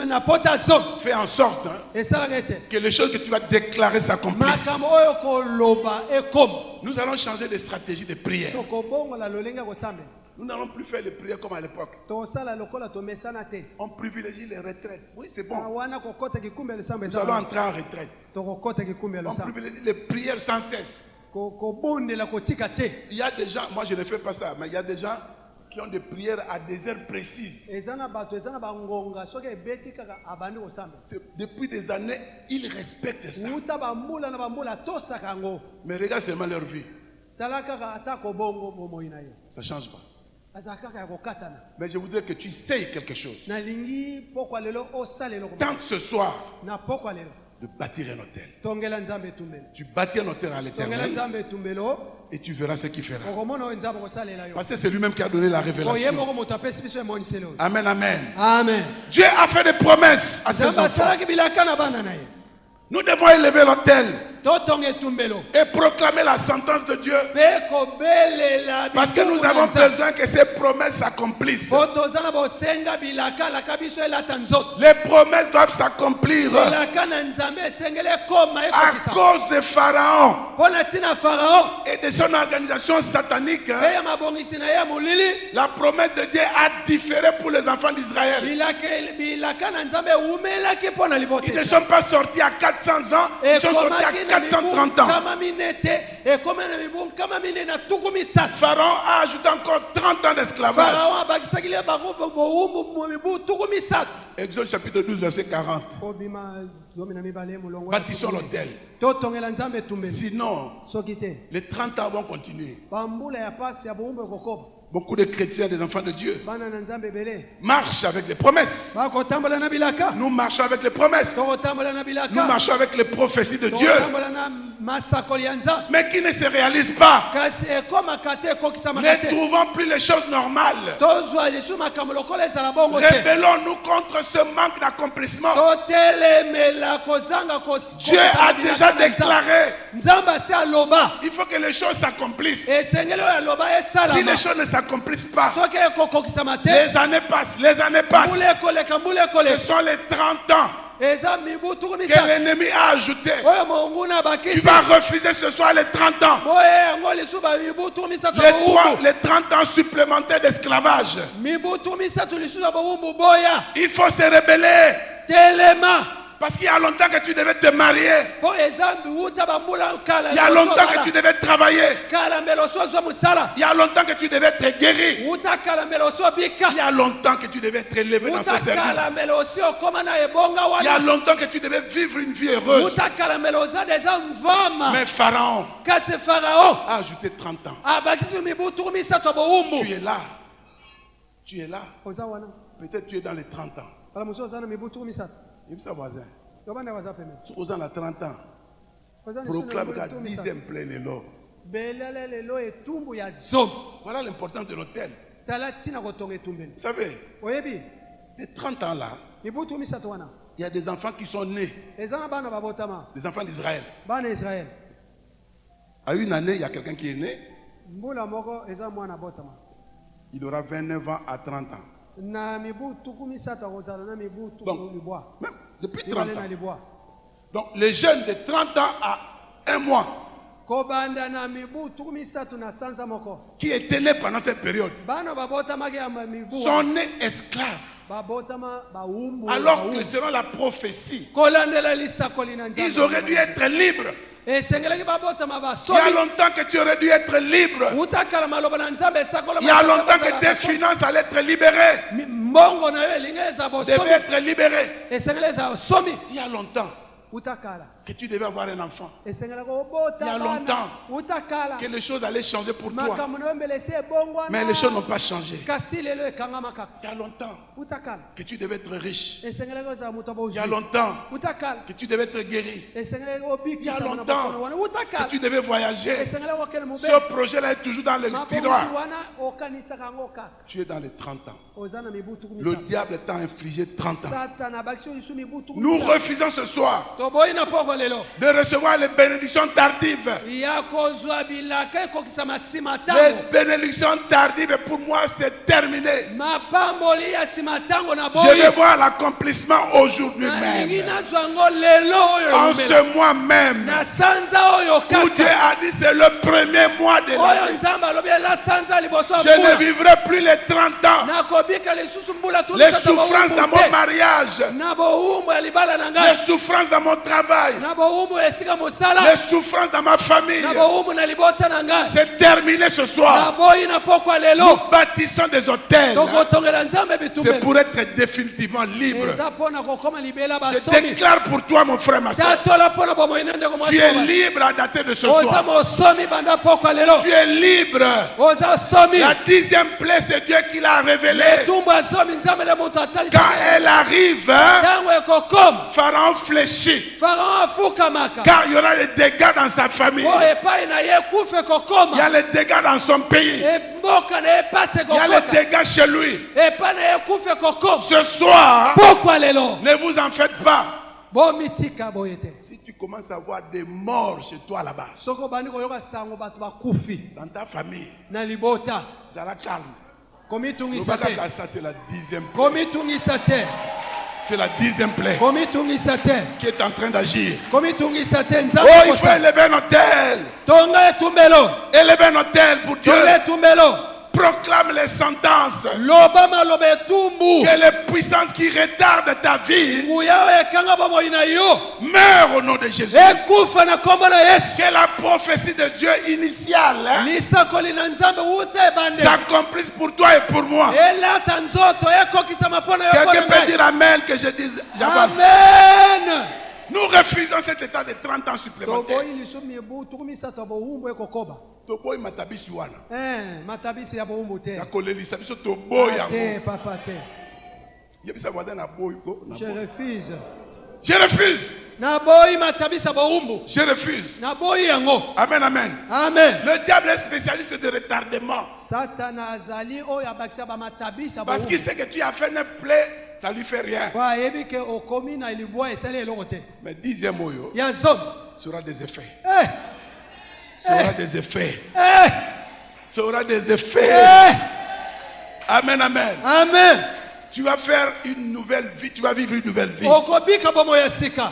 na pota ya zomi
fait en sorte
esalaka ete
que les choses que tu vas déclarer s'accomplissent.
makambo oyo koloba ekoma
Nous allons changer de stratégie de prière.
tokobongola lolenge ya kosambela
Nous n'allons plus faire les prières comme à l'époque.
tokosala lokola tomesana te
On privilégie les retraites. Oui, c'est bon.
wana kokota kikumbi ya losambo
Nous allons entrer en retraite.
tokokota kikumbi ya
On
losambo
privilégie les prières sans cesse.
kobondela kotika te
Il y a des gens, moi je ne fais pas ça, mais il y a des gens qui ont des prières à des heures précises.
eza na bato eza na bangonga soki ebeti kaka abandi kosambela
Depuis des années, ils respectent ça.
uta bambula na bambula atosaka yango
Mais regarde seulement leur vie.
tala kaka ata kobongo bomoi na ye
Ça ne change pas.
azala kaka ya kokatana
Mais je voudrais que tu sais quelque chose.
nalingi pokwa lelo osalela
Tente ce soir
na pokwa lelo
de bâtir un hôtel.
tongela nzambe etumbelo
Tu bâtis un hôtel à
tongela
l'Éternel
nzambe etumbelo
et tu verras ce qu'il fera.
okomona oyo nzambe kosalela yo
Parce que c'est lui-même qui a donné la
oye
révélation.
moko moto apesi biso emoniseli oyo
Amen, amen.
amen
Dieu a fait des promesses à ses
nzambe
enfants.
asalaki bilaka na bana na ye
Nous devons élever l'autel
totonga etumbelo
et proclamer la sentence de Dieu.
mpe kobelela
Parce que nous avons besoin que ces promesses s'accomplissent.
po toza na bosenga bilaka alaka biso elata nzoto
Les promesses doivent s'accomplir
bilaka na nzambe esengeli ekoma
à
ekokisa
cause de Pharaon
mpo na ntina farao
et de son organisation satanique.
mpe ya mabongisi na ye ya molili
La promesse de Dieu a différé pour les enfants d'Israël.
bilaka na nzambe ewumelaki mpo na libota
Ils ne sont pas sortis à 400 ans, ils sont sortis à 430 ans.
kama mine te ekoma na mibu kama mine na tuku misatu
Pharaon a ajouté encore 30 ans d'esclavage.
farao abakisaki lie bango bowumbu mu mibu tuku misatu
Exode chapitre 12, verset 40.
obima zomi na mibale molongo
Bâtissons l'autel.
totongela nzambe etumbeli
Sinon,
soki te
les 30 ans vont continuer.
bambula ya pasi ya bowumbu ekokoba
Beaucoup de chrétiens, des enfants de Dieu,
bana na nzambe ebele
marchent avec les promesses.
bakotambola na bilaka
Nous marchons avec les promesses.
tokotambola na
Nous
bilaka
marchons avec les prophéties de Dieu,
tokotambola na masakoli ya nzambe
mais qui ne se réalisent pas.
kasi ekomaka te ekokisamaka
Ne
te
trouvons plus les choses normales.
tozwa lisu makambo lokola ezala bongo te
Rebellons-nous contre ce manque d'accomplissement.
totelemela kozanga
Dieu a déjà déclaré.
nzambe asi aloba
Il faut que les choses s'accomplissent.
esengeli oyo aloba
Si
esalama
les choses ne s'accomplissent pas,
soki ekokokisama te
les années passent, les années passent.
mbula ekoleka mbula
Ce
ekoleka
sont les 30 ans
eza mibu tuku
que
misatu
l'ennemi a ajouté.
oyo monguna
Tu
abakisi
vas refuser ce soir les 30 ans.
boye yango lisu bamibu tuku misatu ya bowumbu
Les 30 ans supplémentaires d'esclavage.
mibu tuku misatu lisusu ya bowumbu boya
Il faut se rebeller.
telema
Parce qu'il y a longtemps que tu devais te marier.
mpo eza wuta bambula kala
Il y a longtemps que tu devais travailler.
kala mbele oso ozwa mosala
Il y a longtemps que tu devais être guéri.
wuta kala mbele oso bika
Il y a longtemps que tu devais être élevé dans ce
wuta
service.
kala mbele osi okoma na ebonga
Il y a
wana
longtemps que tu devais vivre une vie heureuse.
wuta kala mbele oza deja mvama
Mais Pharaon
kasi farao
a ajouté 30 ans.
abakisi mibu tuku misatu ya bowumbu
Tu es là. Tu es là.
oza wana
Peut-être tu es dans les 30 ans.
bala mosusu oza na mibu tuku misatu
Il me semble voisin.
yobanda baza pembeni
Tu es dans 30 ans.
oza lisu na
Proclame
mibu
qu'à
tuku misatu
10e plein est l'or.
belele lelo etumbu ya zomi
Voilà l'importance de l'autel.
tala ntina kotonga etumbeli
Vous savez,
oyebi
les 30 ans là,
mibu tuku misatu wana
il y a des enfants qui sont nés,
eza na bana babotama
des enfants d'Israël.
bana israele
À une année, il y a quelqu'un qui est né,
mbula moko eza mwana abotama
il aura 29 ans à 30 ans.
na mibu tuku misatu akozala na mibu tuku
Donc,
libwa
même depuis 30
libale na
ans.
libwa
Donc les jeunes de 30 ans à 1 mois,
kobanda na mibu 37 moko
qui était né pendant cette période,
bana babotamaki ya mibu
sont nés esclaves.
babotama baumbu
Alors que selon la prophétie,
kolandela lisakoli na
ils auraient dû être libres.
esengelaki babotama
Il y a
basomi
longtemps que tu aurais dû être libre.
utakala maloba na nzambe esakola
Il y a longtemps que tes finances allaient être libérées.
mbongo na yo elingi eza
Devaient
bosomi
être libérées.
esengeli eza bosomi
Il y a longtemps
utakala
que tu devais avoir un enfant.
esengelaka obota
Il y a longtemps
utakala
que les choses allaient changer pour toi.
makambo na yo mbele esi ebongwana
Mais les choses n'ont pas changé.
kasi lelo ekangama kaka
Il y a longtemps
utakala
que tu devais être riche.
esengelaka ozala moto
Il y
bozwi
a longtemps
utakala
que tu devais être guéri.
esengelaka
Il y a
obikisa na
longtemps
bokono wana
que
utakala
tu devais voyager.
esengelaka okende mobele
Ce projet-là est toujours dans le
mabomusi
tiroir.
wana okanisaka yango kaka
Tu es dans les 30 ans.
oza na mibu tuku
Le
misatu
diable t'a infligé 30 ans.
satana abakisi oyo lisu mibu tuku
Nous
misatu
refusons ce soir
toboyi na poko lelo
de recevoir les bénédictions tardives.
ya kozwa bilaka ekokisama nsima
Les
ntango
bénédictions tardives, pour moi, c'est terminé.
mapamboli ya nsima ntango na
Je
boyi
vais voir l'accomplissement aujourd'hui
nalingi
même.
nazwa yango lelo oyo
En
elumela.
ce mois même,
na sanza oyo
où Dieu
kaka
a dit c'est le premier mois de
oyo
l'année.
nzambe alobi eza sanza liboso ya
Je ne
mbula
vivrai plus les 30 ans.
nakobika lisusu mbula
Les souffrances dans mon mariage,
na bowumbu ya libala na
les
ngai
souffrances dans mon travail,
na bowumbu ya esika mosala
les souffrances dans ma famille.
na bowumbu na libota na ngai
C'est terminé ce
na
soir.
boyi na poko ya lelo
Nous bâtissons des hôtels.
tokotongela nzambe
C'est
bitumbelo
pour être définitivement libre.
eza mpo na kokoma libela
Je
basomi
déclare pour toi, mon frère, ma soeur.
tatola mpo na bomoi na ndeko
Tu es
mwasi
libre à dater de ce
oza
soir.
mosomi banda poko ya lelo
Tu es libre.
oza somi
La 10e plaie, c'est Dieu qui l'a révélée.
tumbu ya zomi nzambe nde moto atalisa
Quand elle arrive,
ntango ekokoma
Pharaon fléchit.
faraon afukamaka
Car il y aura des dégâts dans sa famille.
po epai na ye kufa
Il y
ekokoma
a les dégâts dans son pays.
mboka na ye pasi
Il y a les
ekokota
dégâts chez lui.
epai na ye kufa ekokoma
Ce soir,
poko ya lelo
ne vous en faites pas.
bomitika boye te
Si tu commences à voir des morts chez toi là-bas,
soki obandi koyoka sango bato bakufi
dans ta famille,
na libota
ça la calme.
komitungisa te
Ça, c'est la 10e plaie.
komitungisa te
C'est la 10e plaie
komitungisa te
qui est en train d'agir.
komitungisa te
Oh,
nzambe
il faut
kosa
élever un hôtel.
tonga etumbelo
Élever un hôtel pour Dieu.
tonga etumbelo
Proclame les sentences.
loba maloba etumbu
Que les puissances qui retardent ta vie
nguya oyo ekanga bomoi na yo
meurent au nom de Jésus.
ekufa na kombo na yesu
Que la prophétie de Dieu initiale
lisakoli na nzambe uta ebande
s'accomplisse pour toi et pour moi.
elata nzoto ekokisama mpo na yo mpo
Quelqu'un
na
peut
ngai
dire Amen, que je dise, j'avance.
amen
Nous refusons cet état de 30 ans supplémentaires.
toboyi lisu mibu tuku misato ya bowumbu ekokoba
Toboyi matabishi wana.
matabisi ya bowumbu te
Nakolelisa biso toboyi
te
yango.
papa te
Yebisa voisin na boyi ko. Na
je
boyi.
refuse
Je refuse.
naboyi matabisi ya bowumbu
Je refuse.
naboyi yango
Amen, amen.
amen
Le diable est spécialiste de retardement.
satana azali oyo abakisa bamatabisi ya
Parce qu'il
bowumbu
sait que tu as fait une plaie, ça lui fait rien.
po ayebi ke okomi na libwa esali eloko te
Mais 10e oyo
ya zomi
sera des effets.
Eh,
Sera des effets.
eh,
Sera des effets.
eh.
Amen, amen.
amen
Tu vas faire une nouvelle vie. Tu vas vivre une nouvelle vie.
okobika bomoi ya sika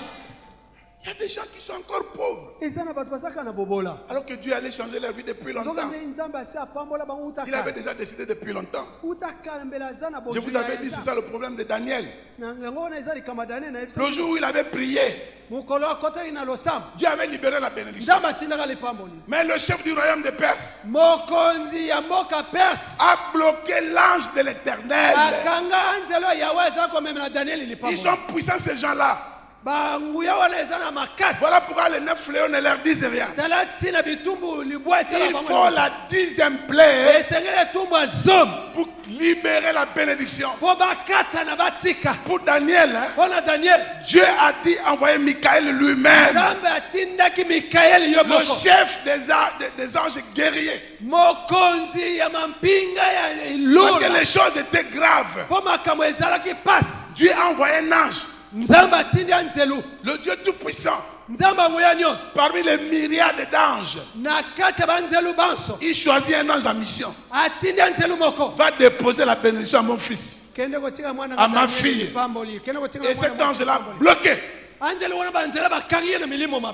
Il y a des gens qui sont encore pauvres.
eza na bato bazalaka na bobola
Alors que Dieu allait changer leur vie depuis longtemps.
nzoka nde nzambe asi apambola bango
Il avait
utakala
déjà décidé depuis longtemps.
utakala mbele aza na
Je vous avais dit, c'est ça le problème de Daniel.
yango wana eza likama dane na
Le jour où il avait prié,
mokolo akotaki na losambo
Dieu avait libéré la bénédiction.
nzambe atindaka lipamboli
Mais le chef du royaume de Perse
mokonzi ya mboka perse
a bloqué l'ange de l'éternel.
akanga nzelo ya yawe eza komemela danieli
Ils
lipamboli
sont puissants ces gens-là.
banguya wana eza na makasi
Voilà pourquoi les 9 fléaux ne leur disent rien.
tala ntina bitumbu libwa esala
Il
bango
faut la 10e plaie
esengeli etumbu ya zomi
pour libérer la bénédiction.
mpo bakata na batika
Pour Daniel, hein,
mpo na daniel
Dieu a dit envoyer Michael lui-même,
nzambe atindaki mikaeli yo
le
moko
chef des anges guerriers.
mokonzi ya mampinga ya
Parce que
ilula
les choses étaient graves.
mpo makambo ezalaki pasi
Dieu a envoyé un ange,
nzambe atindi ya nzelu
le Dieu tout-puissant,
nzambe anguya nyonso
parmi les myriades d'anges.
na kati ya banzelu banso
Il choisit un ange en mission.
atindi ya nzelu moko
Va déposer la bénédiction à mon fils.
kende kotika mwana
À ma
Danieli
fille.
lipamboli kende kotika
Et
mwana
cet
mwasi
ange-là,
lipamboli.
bloqué.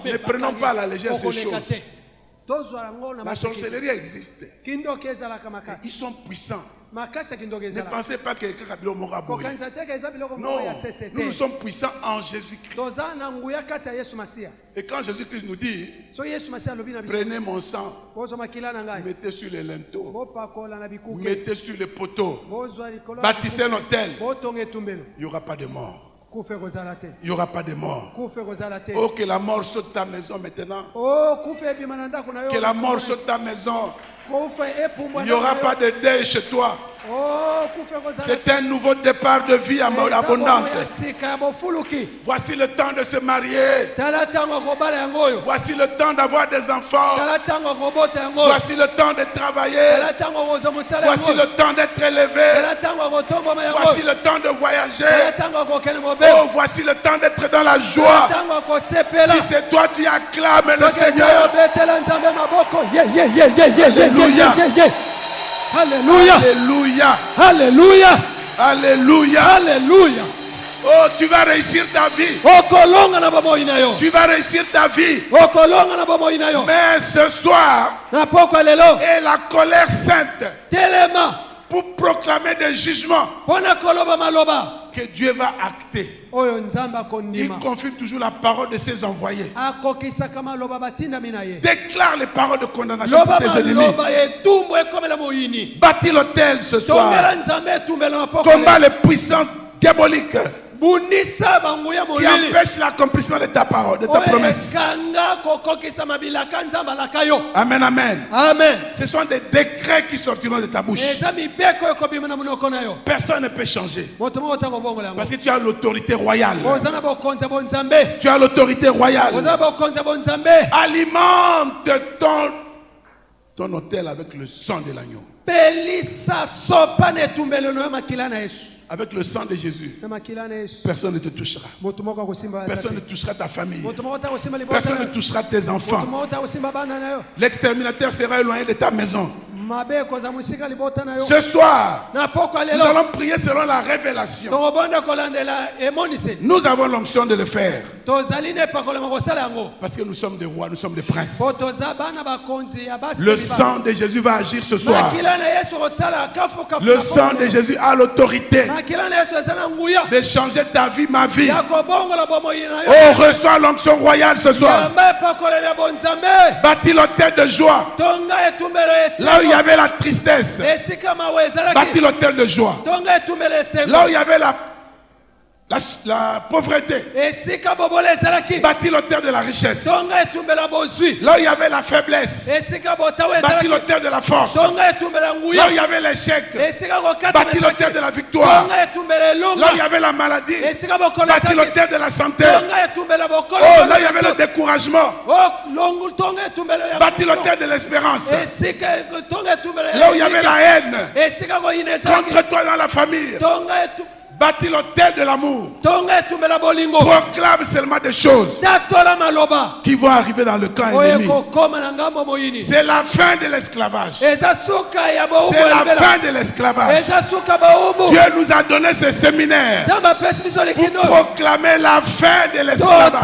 Ne prenons pas à la légère ces choses. La sorcellerie existe. Ils sont puissants. Ne pensez pas que quelqu'un a bien mort. Non, nous sommes puissants en Jésus-Christ. Et quand Jésus-Christ nous dit, prenez mon sang, mettez sur les linteaux, mettez sur les poteaux, bâtissez un hôtel, il n'y aura pas de mort. Il n'y aura pas de mort. Oh, que la mort saute ta maison maintenant. Que la mort saute ta maison. Il n'y aura pas de deuil chez toi. C'est un nouveau départ de vie abondante. Voici le temps de se marier. Voici le temps d'avoir des enfants. Voici le temps de travailler. Voici le temps d'être élevé. Voici le temps de voyager. Oh, voici le temps d'être dans la joie. Si c'est toi, tu acclames le Seigneur. Alléluia.
Alléluia.
Alléluia.
Alléluia.
Alléluia.
Alléluia.
Oh, tu vas réussir ta vie. Tu vas réussir ta vie. Mais ce soir est la colère sainte pour proclamer des jugements que Dieu va acter. Il confirme toujours la parole de ses envoyés. Déclare les paroles de condamnation pour tes ennemis. Bâtis l'autel ce soir. Combat les puissances diaboliques qui empêchent l'accomplissement de ta parole, de ta promesse. Amen, amen.
Amen.
Ce sont des décrets qui sortiront de ta bouche. Personne ne peut changer. Parce que tu as l'autorité royale. Tu as l'autorité royale. Alimente ton autel avec le sang de l'agneau. Avec le sang de Jésus, personne ne te touchera. Personne ne touchera ta famille. Personne ne touchera tes enfants. L'exterminateur sera éloigné de ta maison. Ce soir, nous allons prier selon la révélation. Nous avons l'onction de le faire. Parce que nous sommes des rois, nous sommes des princes. Le sang de Jésus va agir ce soir. Le sang de Jésus a l'autorité de changer ta vie, ma vie. Oh, reçois l'onction royale ce soir. Bâtis l'autel de joie. Là où il y avait la tristesse, bâtis l'autel de joie. Là où il y avait la pauvreté, bâtis l'autel de la richesse. Là où il y avait la faiblesse, bâtis l'autel de la force. Là où il y avait l'échec, bâtis l'autel de la victoire. Là où il y avait la maladie, bâtis l'autel de la santé. Oh, là où il y avait le découragement, bâtis l'autel de l'espérance. Là où il y avait la haine contre toi dans la famille, bâtis l'autel de l'amour. Proclame seulement des choses qui vont arriver dans le camp ennemi. C'est la fin de l'esclavage. C'est la fin de l'esclavage. Dieu nous a donné ce séminaire pour proclamer la fin de l'esclavage.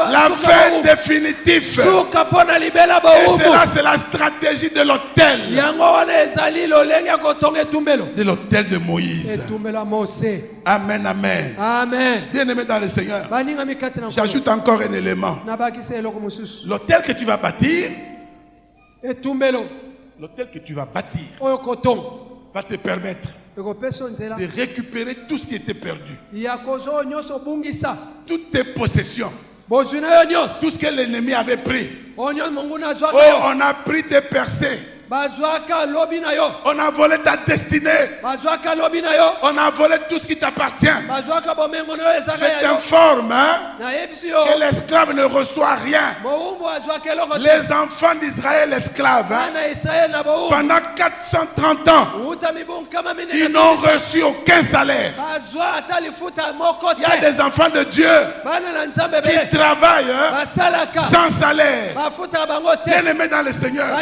La fin définitive. Et cela, c'est la stratégie de l'autel. De l'autel de Moïse. Amen, amen.
Amen.
Bien-aimé dans le Seigneur, j'ajoute encore un élément. L'autel que tu vas bâtir, l'autel que tu vas bâtir va te permettre de récupérer tout ce qui était perdu. Toutes tes possessions. Tout ce que l'ennemi avait pris. Oh, on a pris tes percées. On a volé ta destinée. On a volé tout ce qui t'appartient. Je t'informe que l'esclave ne reçoit rien. Les enfants d'Israël esclaves, pendant 430 ans, ils n'ont reçu aucun salaire. Il y a des enfants de Dieu qui travaillent sans salaire. Bien-aimés dans le Seigneur,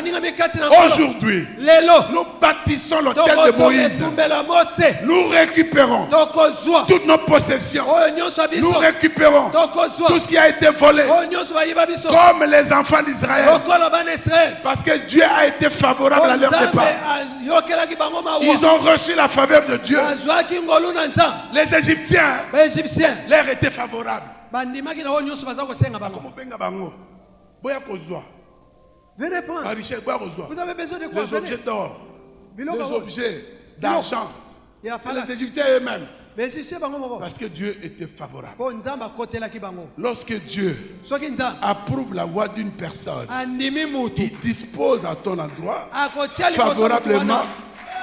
Aujourd'hui,
lelo
nous bâtissons l'autel de Moïse.
tokotometumbela Mose
Nous récupérons
tokozwa
toutes nos possessions.
oyo nyonso ya
Nous
biso
récupérons
tokozwa
tout ce qui a été volé,
oyo nyonso bayiba biso
comme les enfants d'Israël.
lokola bana Israel
Parce que Dieu a été favorable à leur
Nzambe
départ.
ayokelaki bango
Ils
mawa
ont reçu la faveur de Dieu.
bazwaki ngolu na Nzambe
Les Égyptiens,
baegyptien
leur étaient favorables.
bandimaki na oyo nyonso baza kosenga bango
Mobenga bango. Boya kozwa.
venez
La
prendre
richesse, boya kozwa.
vous avez besoin de quoi
Les objets
venez
d'or, les
biloko
objets d'argent.
ya
C'est
fala
les Égyptiens eux-mêmes.
baegyptien bango moko
Parce que Dieu était favorable.
po Nzambe akotelaki bango
Lorsque Dieu
soki Nzambe
approuve la voix d'une personne
andimi mutu
qui dispose à ton endroit
akotia liboso mutu
favorablement
wana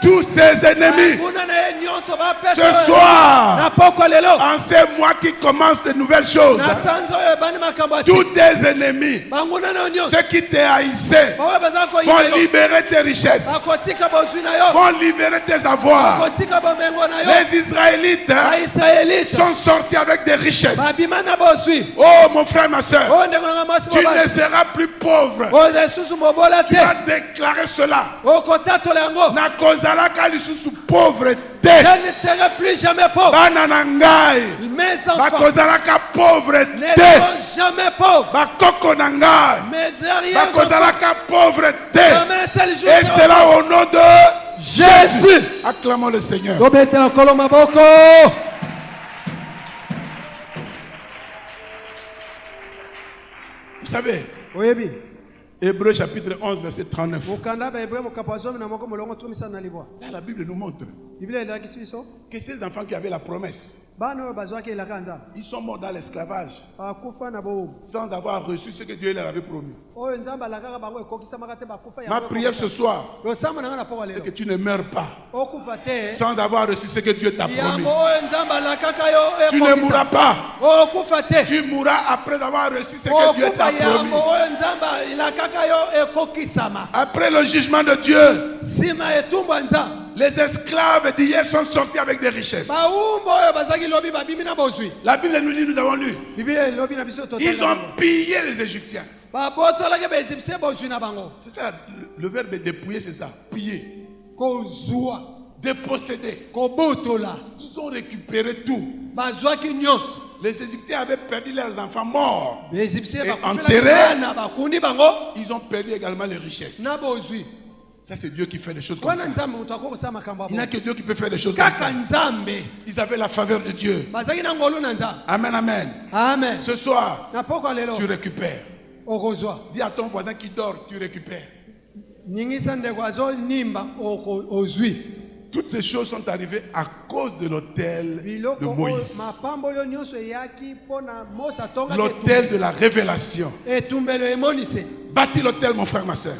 tous ses ennemis.
kuna na ye nyonso bapesa
Ce soir,
na pokwa lelo
en ces mois qui commencent de nouvelles choses,
na sanza oyo ebani makambo ya
tous tes ennemis,
banguna na yo nyonso
ceux qui te haïssaient,
baoyo baza
vont
koyiba yo
libérer tes richesses,
bakotika bozwi na yo
vont libérer tes avoirs.
bakotika bomengo na yo
Les Israélites
baisraelite
sont sortis avec des richesses.
babima na bozwi
Oh mon frère, ma soeur,
oyo ndenge nanga mwasi
tu ne
mobali
seras plus pauvre.
oza lisusu mobola
Tu
te
vas déclarer cela.
okotatola yango
Na kozalaka lisusu pauvreté.
je ne serai plus jamais pauvre
Bana na ngai
mes enfants
bakozalaka
ne
pauvreté.
seront jamais pauvres
Bakoko na ngai
mes arrières enfants
bakozalaka pauvreté.
jamais un seul jour
Et cela au nom de
Jésus
Acclamons le Seigneur.
tobetela kolo maboko
Vous savez,
oyebi
Hébreux chapitre 11 verset 39.
mokanda bahébreu mokapo ya zomi na moko molongo tumisana na libwa
Là, la Bible nous montre
biblia elakisi biso
que ces enfants qui avaient la promesse,
bana oyo bazwaki elaka ya Nzambe
ils sont morts dans l'esclavage
bakufa na bowumu
sans avoir reçu ce que Dieu leur avait promis.
oyo Nzambe alakaka bango ekokisamaka te bakufa
Ma prière ce soir,
losambo na nga na pokwa
c'est que
lelo
tu ne meurs pas
okufa te
sans avoir reçu ce que Dieu t'a promis.
yango oyo Nzambe alakaka yo
Tu ne mourras pas.
okufa te
Tu mourras après avoir reçu ce que Dieu t'a
okufa yango
promis.
oyo Nzambe alakaka yo ekokisama
Après le jugement de Dieu,
nsima etumbu ya Nzambe
les esclaves d'hier sont sortis avec des richesses.
bawumbu oyo bazalaki lobi babimi na bozwi
La Bible nous dit, nous avons lu,
biblia elobi na biso
ils ont pillé les Égyptiens.
babotolaki baegyptien bozwi na bango
C'est ça, le verbe dépouiller, c'est ça, piller,
kozwa
déposséder.
kobotola
Ils ont récupéré tout.
bazwaki nyonso
Les Égyptiens avaient perdu leurs enfants morts.
baegyptien
Et
bakufelaki
enterré.
bana bakundi bango
Ils ont perdu également les richesses.
na bozwi
Ça, c'est Dieu qui fait des choses comme
wana
ça.
Nzambe moto akokosala makambo
Il n'y a
abo
que Dieu qui peut faire des choses comme ça.
kaka Nzambe
Ils avaient la faveur de Dieu.
bazalaki na ngolu na Nzambe
Amen, amen.
amen
Ce soir,
na pokwa lelo
tu récupères.
okozwa
Dis à ton voisin qui dort, tu récupères.
ningisa ndeko azonimba ozwi
Toutes ces choses sont arrivées à cause de l'autel de
biloko oyo
Moïse.
mapamboli nyonso eyaki mpona Mose atongaki
L'autel de la révélation.
etumbelo emonise
Bâtis l'autel, mon frère, ma soeur.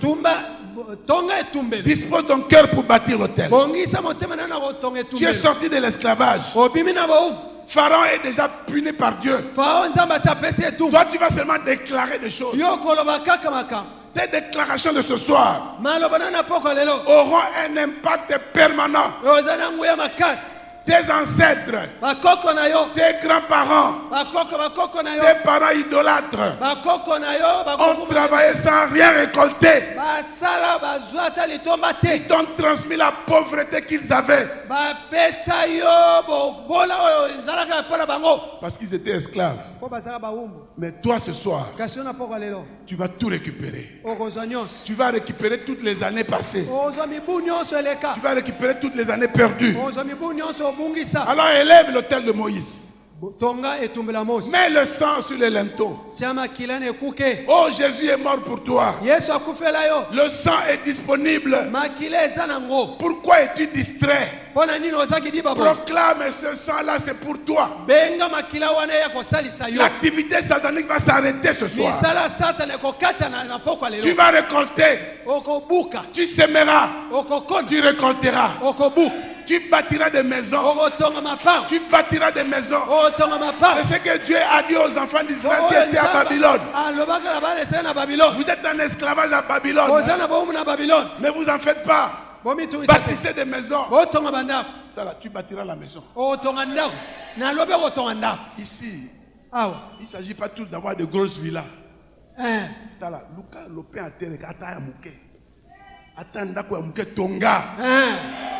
tonga etumbelo
Dispose ton cœur pour bâtir l'autel.
bongisa motema na na kotonga
Tu es
etumbelo
sorti de l'esclavage.
obimi na bowumu
Pharaon est déjà puni par Dieu.
fao Nzambe asi apesi etumbu
Toi, tu vas seulement déclarer des choses.
yo koloba kaka makambo
Tes déclarations de ce soir
maloba na na pokwa lelo
auront un impact permanent.
oyo oza na nguya makasi
Tes ancêtres,
bakoko na yo
tes grands-parents,
bakoko na yo
tes parents idolâtres
bakoko na yo
ont
bakoko
travaillé sans rien récolter.
basala bazwa ata litomba te
Ils t'ont transmis la pauvreté qu'ils avaient
bapesa yo bobola oyo ezalaka mpona bango
parce qu'ils étaient esclaves.
mpo bazalaka bawumbu
Mais toi, ce soir,
kasi yo na pokwa lelo
tu vas tout récupérer.
okozwa nyonso
Tu vas récupérer toutes les années passées.
okozwa mibu nyonso eleka
Tu vas récupérer toutes les années perdues.
okozwa mibu nyonso obungisa
Alors élève l'autel de Moïse.
tonga etumbela Mose
Mets le sang sur les linteaux.
tia makila na ekuke
Oh, Jésus est mort pour toi.
yesu akufela yo
Le sang est disponible.
makila eza nango
Pourquoi es-tu distrait?
mpo na nini ozaki dibabo
Proclame ce sang-là, c'est pour toi.
benga makila wana ya kosalisa yo
L'activité satanique va s'arrêter ce soir.
misala satana ekokatana na pokwa
Tu
lelo
vas récolter.
okobuka
Tu sèmeras.
okokona
Tu récolteras.
okobuka
Tu bâtiras des maisons.
okotonga mapango
Tu bâtiras des maisons.
okotonga mapango
C'est ce que Dieu a dit aux enfants d'Israël qui étaient à Babylone.
alobaka na bana esali na babilone
Vous êtes en esclavage à Babylone.
oza na bomu na babilone
Mais vous en faites pas.
bomitungisa te
Bâtissez des maisons.
otonga bandako
Voilà, tu bâtiras la maison.
okotonga ndako nalobi okotonga ndako
Ici,
awa
il ne s'agit pas tous d'avoir de grosses villas.
Eh,
Tala, Luka, Lopin, Atere, Kata, Mouké. Attends, Tonga.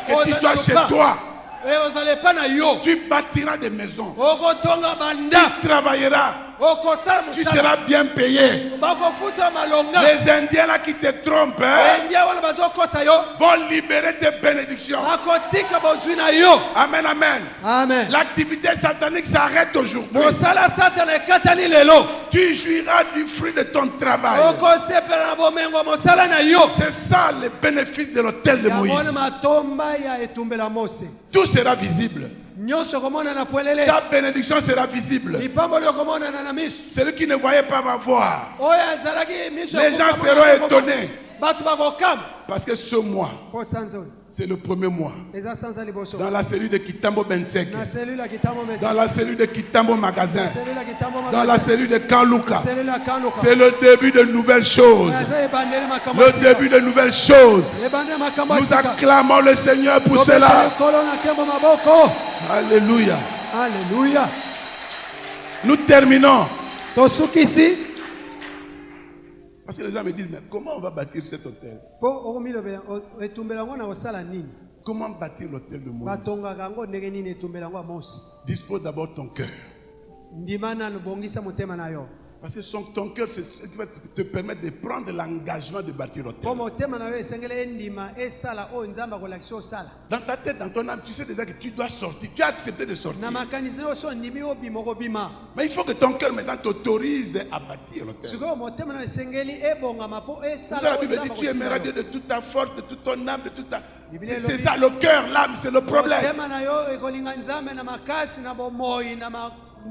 Que
Oh,
tu sois chez toi.
vous allez pas na yo.
Tu bâtiras des maisons.
Okotonga banda.
Tu travailleras.
Okosala
Tu
musala.
seras bien payé.
Bakofuta malonga.
Les Indiens là qui te trompent hein,
India wana bazokosa yo.
vont libérer tes bénédictions.
Bakotika bozwi na yo.
Amen, amen.
Amen.
L'activité satanique s'arrête aujourd'hui.
Mosala satana ekatani lelo.
Tu jouiras du fruit de ton travail.
Okosepela na bomengo mosala na yo.
C'est ça le bénéfice de l'autel de Moïse.
Yamona matomba ya etumbela Mose.
Tout sera visible.
Nyonso komona na pwelele.
Ta bénédiction sera visible.
Lipambo lyo komona na miso.
Celui qui ne voyait pas va voir.
Oya azalaki miso.
Les gens seront étonnés.
Batu bakokama.
Parce que ce mois,
Po sanzo.
c'est le premier mois.
Eza sanza liboso.
Dans la cellule de Kitambo Bensek.
Na cellule ya Kitambo Mese.
Dans la cellule de Kitambo Magasin.
Na cellule ya Kitambo Mese.
Dans la cellule de Kanluka.
Cellule ya Kanluka.
C'est le début de nouvelles choses.
Eza ebandeli makambo.
Le début de nouvelles choses.
Ebandeli makambo.
Nous acclamons le Seigneur pour cela.
Kolona kembo maboko.
Alléluia.
Alléluia.
Nous terminons.
Tosukisi.
Parce que les gens me disent, mais comment on va bâtir cet hôtel?
Po okomilobela etumbela ngo na osala nini?
Comment bâtir l'hôtel de Moïse?
Batongaka ngo ndenge nini etumbela ngo Mose?
Dispose d'abord ton cœur.
Ndimana lobongisa motema na yo.
Parce que ton cœur, c'est ce qui va te permettre de prendre l'engagement de bâtir l'hôtel.
Po motema na yo esengele ndima esala o nzamba kolakisa osala.
Dans ta tête, dans ton âme, tu sais déjà que tu dois sortir. Tu as accepté de sortir.
Na makanisi yo so ndimi obima okobima.
Mais il faut que ton cœur maintenant t'autorise à bâtir l'hôtel.
Siko motema na esengeli ebongama po
Vous
esala.
savez, la Bible dit, tu aimeras Dieu de toute ta force, de toute ton âme, de toute ta... C'est ça, le cœur, l'âme, c'est le problème.
Motema na yo ekolinga nzambe na makasi na bomoi na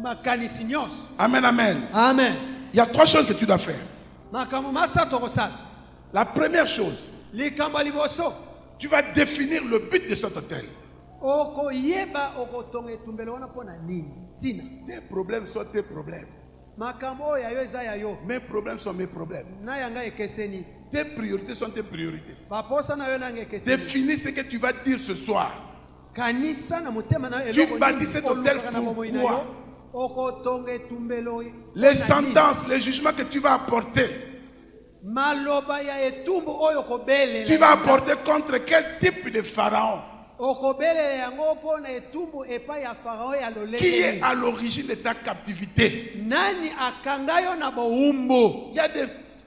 makanisi nyonso.
Amen, amen.
Amen.
Il y a 3 choses que tu dois faire.
Makambo masato kosala.
La première chose,
Likambo liboso.
tu vas définir le but de cet hôtel.
Okoyeba okotonga etumbelo wana pona nini? Tina.
Tes problèmes sont tes problèmes.
Makambo ya yo eza ya yo.
Mes problèmes sont mes problèmes.
Na yanga ekeseni.
Tes priorités sont tes priorités.
Baposa na yo nanga ekeseni.
Définis ce que tu vas dire ce soir.
Kanisa na motema na yo.
Tu bâtis cet hôtel pourquoi?
Okotonga etumbelo.
Les sentences, les jugements que tu vas apporter.
Maloba ya etumbu oyo kobele.
Tu vas apporter contre quel type de pharaon?
Okobele yango pona etumbu epa ya Pharaon ya lolenge.
Qui est à l'origine de ta captivité?
Nani akangayo na boumbo?
Il y a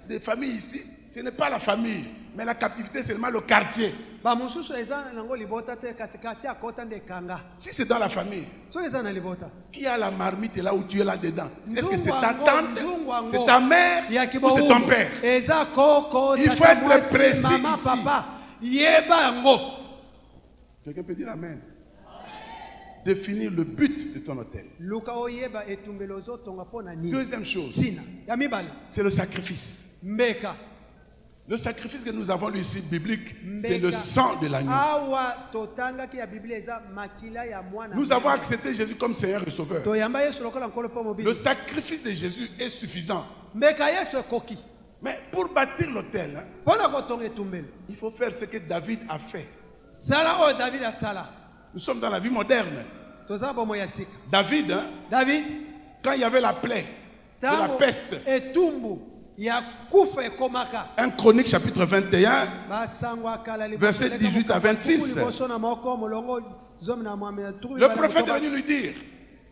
des familles ici, ce n'est pas la famille, mais la captivité c'est seulement le quartier.
Ba mususu eza nango libota te kasikati akota nde kanga.
Si c'est dans la famille,
So eza na libota.
qui a la marmite là où tu es là-dedans? Est-ce que c'est ta
Nzungu
tante,
wango.
c'est ta mère
Ya
ou
kiboumbo.
c'est ton père?
Eza koko.
Il faut
tata
être
mwasi,
précis
Maman,
ici.
papa. Yeba yango.
Quelqu'un peut dire amen. Définir le but de ton hôtel.
Luka oyeba etumbelo zotonga pona nini?
Deuxième chose,
Sina. Ya mibale.
c'est le sacrifice.
Mbeka.
Le sacrifice que nous avons lu ici, biblique, c'est le sang de l'agneau.
Awa totanga ki ya Biblia eza makila ya mwana.
Nous avons accepté Jésus comme Seigneur et Sauveur.
Toyamba Yesu lokola nkolo po mobile.
Le sacrifice de Jésus est suffisant.
Mbeka Yesu ekoki.
Mais pour bâtir l'autel, hein,
Pona kotonga etumbelo.
il faut faire ce que David a fait.
Sala oyo David asala.
Nous sommes dans la vie moderne.
Toza bomo ya sika.
David, hein,
David.
quand il y avait la plaie de la
Tango
peste,
etumbu ya kufa ekomaka.
1 Chronique chapitre 21,
Basangwa kala liboso.
Verset 18 à 26.
Liboso na moko molongo zomi na mwame.
le prophète est venu lui dire,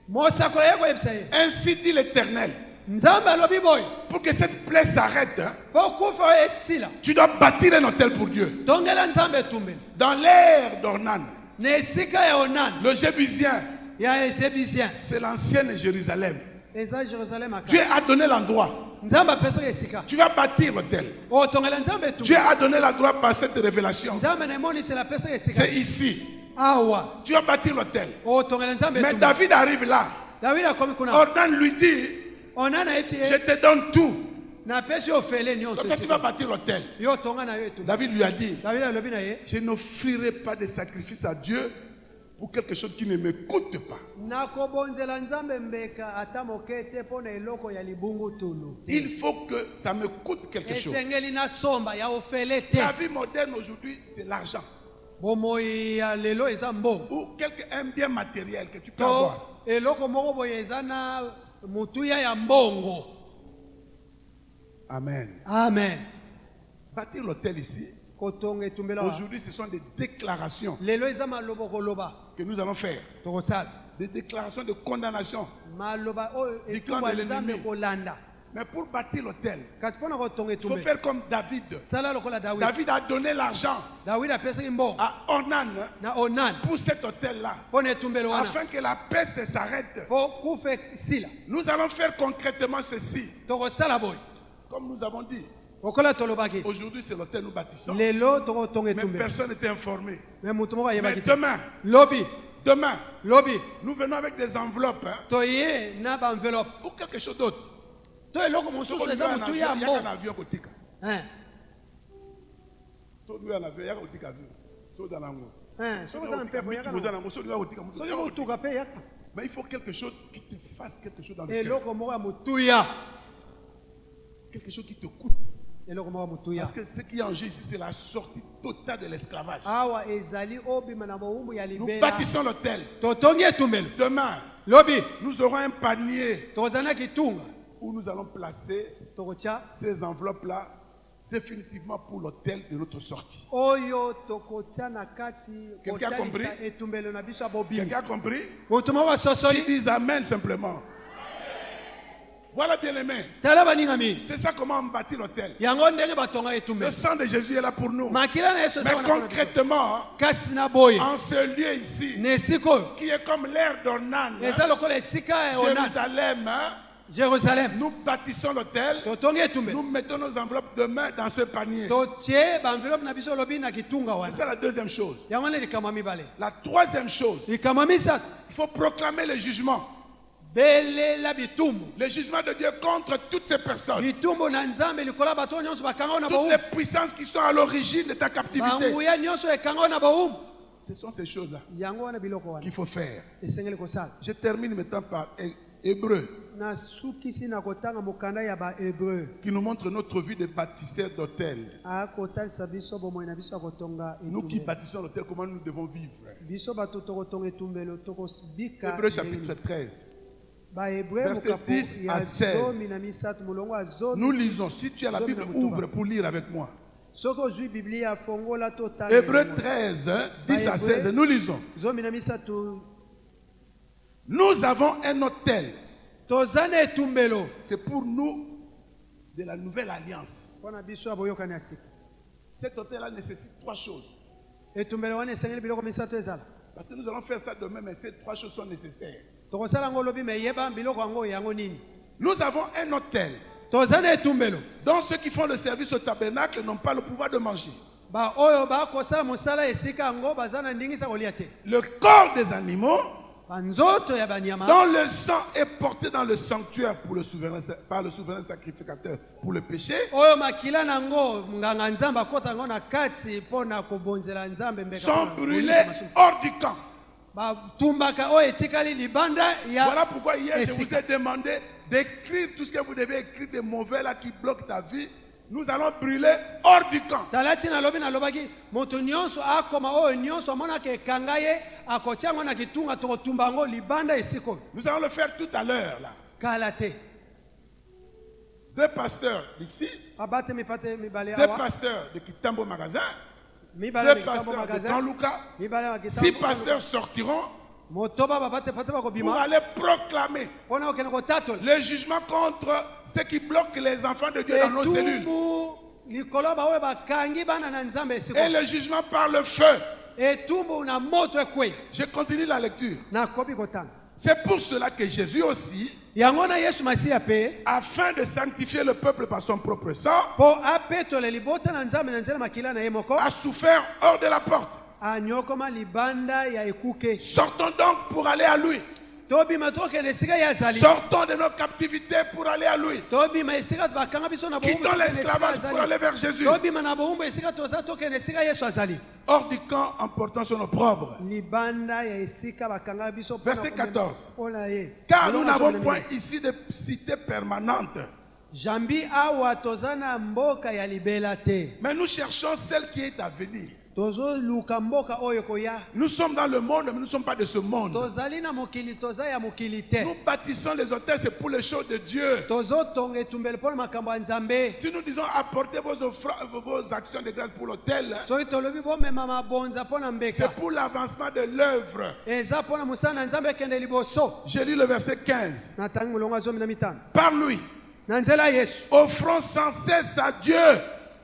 Mosakolo yako yebisa ye.
ainsi dit l'Éternel,
Nzambe alobi boy.
pour que cette plaie s'arrête, hein,
Po kufa etsila.
tu dois bâtir un hôtel pour Dieu.
Tongela Nzambe etumbelo.
Dans l'ère d'Ornan,
Na esika ya Onan.
le Jébusien,
Ya Ésébusien.
c'est l'ancienne Jérusalem.
Eza Jérusalem aka.
Dieu a donné l'endroit.
Nzambe apesa esika.
Tu vas bâtir l'hôtel.
O tongela Nzambe
Dieu
etumbelo.
a donné l'endroit par cette révélation.
Nzambe na moni c'est la pesa esika.
C'est ici.
Awa.
Tu vas bâtir l'hôtel.
O tongela Nzambe
Mais
etumbelo.
David arrive là.
David akomi kuna.
Ornan lui dit,
Onan ayebisi
je
ye.
te donne tout.
Na pesi ofele nyonso.
Comme ça, tu vas bâtir l'hôtel.
Yo tonga na yo etumbelo.
David lui a dit,
David alobi na ye.
je n'offrirai pas de sacrifice à Dieu pour quelque chose qui ne me coûte pas.
Nakobonzela Nzambe mbeka ata moke te pona eloko ya libungu tulu.
Il faut que ça me coûte quelque chose.
Esengeli na somba ya ofele te.
La vie moderne aujourd'hui, c'est l'argent.
Bomoi ya lelo eza mbongo.
Ou un bien matériel que tu peux avoir.
To eloko moko boye eza na mutuya ya mbongo.
Amen.
Amen.
Bâtir l'hôtel ici,
kotonga etumbelo awa.
Aujourd'hui, ce sont des déclarations
Lelo eza maloba koloba.
que nous allons faire.
Tokosala.
Des déclarations de condamnation.
Maloba oyo
Du camp
etumba
de l'ennemi.
nzambe kolanda.
Mais pour bâtir l'autel,
Kati mpona kotonga
il faut
etumbelo.
faire comme David.
Sala lokola Dawidi.
David a donné l'argent
Dawidi apesaki mbongo
à Ornan
na Onan
pour cet hôtel-là,
mpona etumbelo wana.
afin que la peste s'arrête.
Po kufe sila.
Nous allons faire concrètement ceci.
Tokosala boye.
Comme nous avons dit,
Okola tolobaki.
aujourd'hui c'est l'hôtel nous bâtissons.
Lelo tokotonga
Mais
etumbelo.
personne n'était informé.
Mais mutu moko
Mais
ayebaki te.
demain,
Lobi.
nous venons avec des enveloppes
Toye na ba enveloppe.
ou quelque chose d'autre.
To eloko mosusu eza mutu ya
Il y a
mbongo.
un avion kotika.
Hein.
So nous un avion, il y a kotika avion. So dans l'ango.
Hein, soki oza na mpepo yaka
Vous
na-
en avez so nous kotika.
soki otuka mpe yaka.
Mais il faut quelque chose qui te fasse quelque chose dans le cœur.
Eloko moko ya motuya.
Quelque chose qui te coûte.
Eloko moko ya motuya.
Parce que ce qui est en jeu ici, c'est la sortie totale de l'esclavage.
Awa ezali obima na mowumbu ya
Nous
libela.
bâtissons l'hôtel.
Totongi etumbelo.
Demain,
Lobi.
nous aurons un panier
Tokozala na kitunga.
où nous allons placer
Tokotia.
ces enveloppes-là définitivement pour l'hôtel de notre sortie.
Oyo tokotia na kati.
Quelqu'un a compris?
kotalisa etumbelo na biso ya bobimi.
Quelqu'un a compris?
Motu moko
Ils
asosoli.
disent Amen simplement. Voilà bien aimé.
Tala baningami.
C'est ça comment on bâtit l'hôtel.
Yango ndenge batonga
Le
etumbelo.
sang de Jésus est là pour nous.
Makila na Yesu
Mais
eza wana mpona biso.
concrètement,
Kasi na boye.
en ce lieu ici,
Na esika oyo.
qui est comme l'air d'Ornan,
Eza lokola esika ya Onan.
Jérusalem,
Jérusalem.
nous bâtissons l'hôtel,
Totongi etumbelo.
nous mettons nos enveloppes demain dans ce panier.
Totie ba enveloppe na biso lobi na kitunga
C'est
wana.
ça la deuxième chose.
Yango wana likambo ya mibale.
La troisième chose,
Likambo ya misato.
il faut proclamer le jugement.
Belela bitumbu.
Le jugement de Dieu contre toutes ces personnes.
Bitumbu na nzambe likola bato oyo nyonso bakanga na
Toutes
bowumbu.
les puissances qui sont à l'origine de ta captivité.
Banguya nyonso ekanga na bowumbu.
Ce sont ces choses-là
Yango wana biloko wana.
qu'il faut faire.
Esengeli kosala.
Je termine maintenant par Hébreu,
Nasukisi na kotanga mokanda ya ba Hébreu.
qui nous montre notre vie de bâtisseurs d'hôtel.
Akotalisa biso bomoi na biso ya kotonga
Nous qui
etumbelo.
bâtissons l'hôtel, comment nous devons vivre.
Biso bato tokotonga etumbelo tokosbika.
Hébreu chapitre 13.
Ba Hébreu
Verset
mokapu
10
ya
à 16.
zomi na misato mulongo ya zomi.
Nous lisons. Si tu as la Bible, ouvre pour lire avec moi.
Soki ozwi biblia fongola totala.
Hébreu 13, 10 à 16. Nous lisons.
zomi na misato.
Nous avons un hôtel.
Toza na etumbelo.
C'est pour nous de la nouvelle alliance.
Mpona biso ya boyokani ya sika.
Cet hôtel-là nécessite trois choses.
Etumbelo wana esengeli biloko misato ezala.
Parce que nous allons faire ça demain, mais ces trois choses sont nécessaires.
Tokosala yango lobi me yeba biloko yango yango nini.
Nous avons un hôtel
Toza na etumbelo.
dont ceux qui font le service au tabernacle n'ont pas le pouvoir de manger.
Ba oyo bakosala mosala esika yango baza na ndingisa kolia te.
Le corps des animaux
Banzoto ya banyama.
dont le sang est porté dans le sanctuaire pour le souverain, par le souverain sacrificateur pour le péché,
Oyo makila nango nganga nzambe akota yango na kati mpona kobonzela nzambe mbeka.
sont
mpona
brûlés
kobonisa masumu.
hors du camp.
Batumbaka oyo etikali libanda ya.
Voilà pourquoi hier je vous
esika.
ai demandé d'écrire tout ce que vous devez écrire de mauvais là qui bloquent ta vie. Nous allons brûler hors du camp.
Talati nalobi nalobaki moto nyonso akoma oyo nyonso amonaka ekanga ye akotia yango na kitunga tokotumba yango libanda esika oyo.
Nous allons le faire tout à l'heure là.
Kala te.
Deux pasteurs ici,
Abate mipate mibale
deux
awa.
pasteurs de Kitambo Magasin,
Mibale
deux
mikambo
pasteurs de
magasin.
Tanluka,
Mibale ya kitambo.
6 pasteurs sortiront
Motoba babate pate
pour
bakobima.
aller proclamer
Pona okena kotatola.
le jugement contre ceux qui bloquent les enfants de Dieu dans nos cellules.
Etumbu likolo ba oyo bakangi bana na nzambe esika.
Et le jugement par le feu.
Etumbu na moto ekwe.
Je continue la lecture.
Na kopi kotanga.
C'est pour cela que Jésus aussi,
Yango na Yesu Masiya pe
afin de sanctifier le peuple par son propre sang,
po apetola libota na nzambe na nzela makila na ye moko.
a souffert hors de la porte.
Anyokoma libanda ya ekuke.
Sortons donc pour aller à lui.
Tobima tokende esika ya zali.
Sortons de nos captivités pour aller à lui.
Tobima esika bakanga biso na bowumbu.
Quittons l'esclavage pour aller vers Jésus.
Tobima na bowumbu esika toza tokende esika Yesu azali.
Hors du camp en portant son opprobre.
Libanda ya esika bakanga biso.
Verset 14.
Pona ye.
Car nous n'avons point ici de cité permanente,
Jambi awa toza na mboka ya libela te.
mais nous cherchons celle qui est à venir.
tozo luka mboka oyo koya.
Nous sommes dans le monde, mais nous ne sommes pas de ce monde.
Tozali na mokili toza ya mokili te.
Nous bâtissons les hôtels, c'est pour les choses de Dieu.
Tozo tonge tumbele pona makambo ya Nzambe.
Si nous disons apportez vos actions de grâce pour l'hôtel,
Soki tolobi bo mema mabonza pona mbeka.
c'est pour l'avancement de l'œuvre.
Eza pona musana Nzambe kende liboso.
J'ai lu le verset 15.
Na tangi mulonga zomi na mitano.
Par lui,
Na nzela Yesu.
offrons sans cesse à Dieu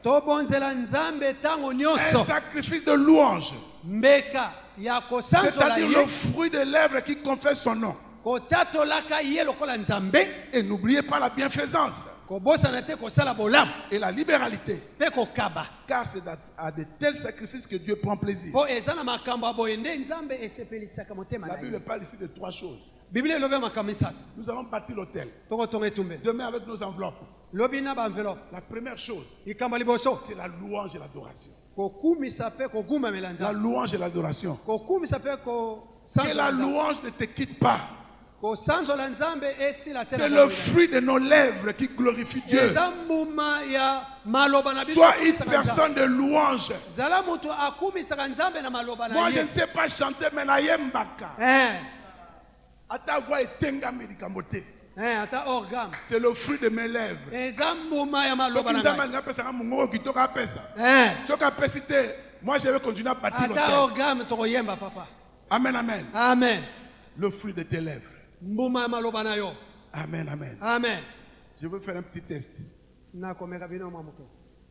Tobonzela Nzambe tango
un
nyonso.
sacrifice de louange,
Mbeka ya kosanzola
c'est-à-dire
ye.
le fruit de lèvres qui confesse son nom.
Kotatolaka ye lokola Nzambe.
Et n'oubliez pas la bienfaisance
Kobosana te kosala bolamu.
et la libéralité.
Pe kokaba.
Car c'est à de tels sacrifices que Dieu prend plaisir.
Po eza na makambo boyende Nzambe esepelisaka motema
La
na
Bible
ye.
parle ici de 3 choses.
Biblia elobi makambo misatu.
Nous allons bâtir l'hôtel.
Toko tonga etumbe.
Demain avec nos enveloppes.
Lobi na ba enveloppe.
La première chose,
Ikamba liboso.
c'est la louange et l'adoration.
Kokumisa pe koguma
La
melanza.
louange et l'adoration.
Kokumisa pe ko
Que la louange ne te quitte pas.
ko sanzola Nzambe esi la tena.
C'est le fruit de nos lèvres qui glorifie Dieu.
Eza mbuma ya maloba na biso.
Sois une personne de louange.
Zala mutu akumisaka Nzambe na maloba na
Moi, je
ye.
ne sais pas chanter, mais naïembaka. À ta voix est tengamirikambote.
Ata orgam.
C'est le fruit de mes lèvres.
Eza mbuma ya maloba na
Soki
ngai.
nzambe apesaka mongongo kitoko apesa. Soki apesi te, moi je vais continuer à bâtir
Ata
l'hôtel.
orgam tokoyemba papa.
Amen, amen.
Amen.
Le fruit de tes lèvres.
Mbuma ya maloba na yo.
Amen, amen.
Amen.
Je veux faire un petit test.
Nakomeka bino mwa moto.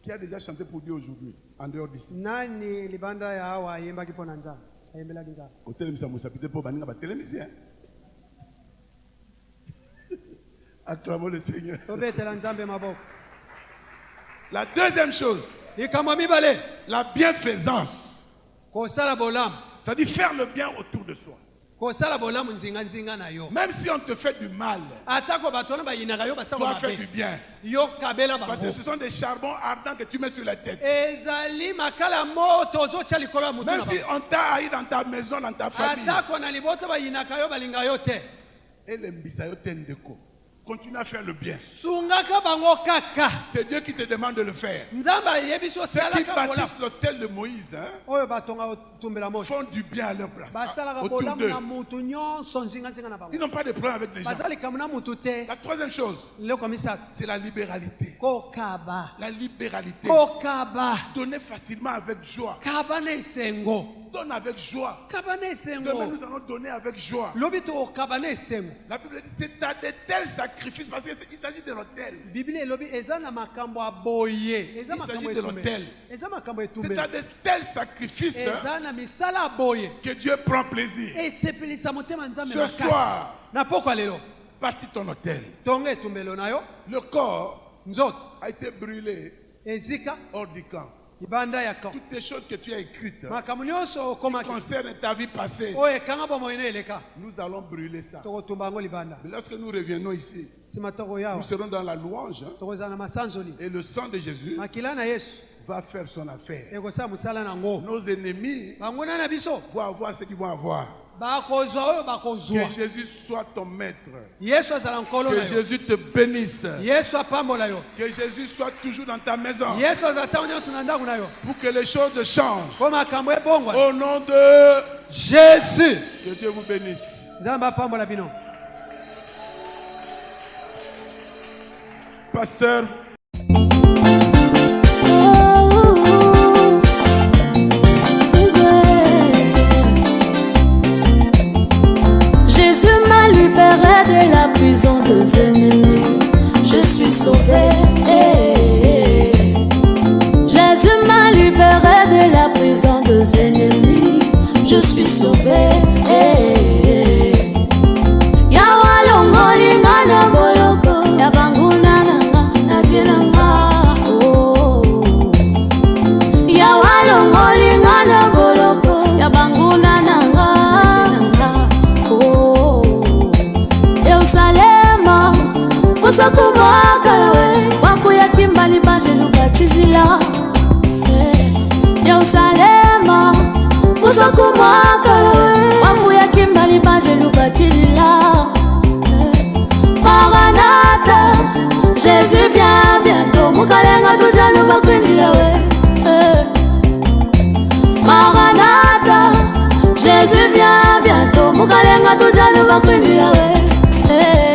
Qui a déjà chanté pour Dieu aujourd'hui, en dehors d'ici?
Nani libanda ya awa ayembaki mpo na Nzambe? Ayembelaki Nzambe.
Hôtel Misa Moussapité pour Baninga Batelemisi. Acclamons le Seigneur.
Tobetela Nzambe maboko.
La deuxième chose,
Likambo mibale.
la bienfaisance.
Kosala bolamu.
C'est-à-dire faire le bien autour de soi.
Kosala bolamu nzinga nzinga na yo.
Même si on te fait du mal,
Atako batona bayinaka yo basala
toi fais
mabe.
du bien.
Yo kabela
Parce que
bango.
ce sont des charbons ardents que tu mets sur la tête.
Ezali makala moto ozotia likolo ya mutu
Même
na
si
bango.
on t'a haï dans ta maison, dans ta famille.
Atako na libota bayinaka yo balinga yo te.
Et les mbisayo tendeko. Continue à faire le bien.
Sungaka bango kaka.
C'est Dieu qui te demande de le faire.
Nzambe ayebiso
Ceux qui
salaka bolamu.
bâtissent l'hôtel de Moïse
Oyo batonga tumbela moshi.
font du bien à leur place.
Basalaka
Autour
bolamu
d'eux.
na mutu nyonso nzinga nzinga na bango.
Ils n'ont pas de problème avec les gens.
Bazali kamuna mutu te.
La troisième chose,
Leko misatu.
c'est la libéralité.
Kokaba.
La libéralité.
Kokaba.
Donner facilement avec joie.
Kaba na esengo.
Donne avec joie.
Kaba na
Demain,
esengo.
nous allons donner avec joie.
Lobi to kaba na esengo.
La Bible dit c'est à de tels sacrifices parce qu'il s'agit de l'hôtel.
Biblia elobi eza na makambo aboye. Eza
Il
makambo
s'agit de
etumbe.
l'autel.
Eza makambo
C'est
etumbe.
à de tels sacrifices
Eza na misala aboye.
que Dieu prend plaisir.
Esepelisa motema Nzambe
Ce
makasi.
soir,
Na pokwa lelo.
bâtis ton hôtel.
Tonga etumbelo na yo.
Le corps
Nzoto.
a été brûlé
Ezika.
hors du camp.
Ibanda ya kamp.
Toutes les choses que tu as écrites
Makambo nyonso okomaki.
concernent ta vie passée.
Oyo ekanga bomo ene eleka.
Nous allons brûler ça.
Tokotumba yango libanda.
Mais lorsque nous revenons ici,
Sima toko
nous
yawa.
serons dans la louange
Tokozala na masanzoli.
et le sang de Jésus
Makila na Yesu.
va faire son affaire.
Ekosala musala nango.
Nos ennemis
Bango na biso.
vont avoir ce qu'ils vont avoir.
Bakozwa oyo bakozwa.
Que Jésus soit ton maître.
Yesu azala nkolo na
Que
yo.
Jésus te bénisse.
Yesu apambola yo.
Que Jésus soit toujours dans ta maison.
Yesu azala ntango nyonso na ndako na yo.
Pour que les choses changent.
Po makambo ebongwa.
Au nom de
Jésus.
que Dieu vous bénisse.
Nzambe apambola bino.
Pasteur,
Jésus m'a libéré de la prison des ennemis. Je suis sauvé. Jésus m'a libéré de la prison des ennemis. Je suis sauvé. Yawalo molinga na boloko ya banguna nanga na tinanga. Oh. Yawalo molinga na boloko ya banguna nanga. Oh. Yerusalema usakumwakalawe wakuya kimbali bajelu bachizila. Yerusalema usakumwakalawe wakuya kimbali bajelu bachizila. Maranatha, Jésus vient bientôt. Mukalenga tujanu bakwinjila we. Jésus vient bientôt, Mukalenga tout nous va kwindira we.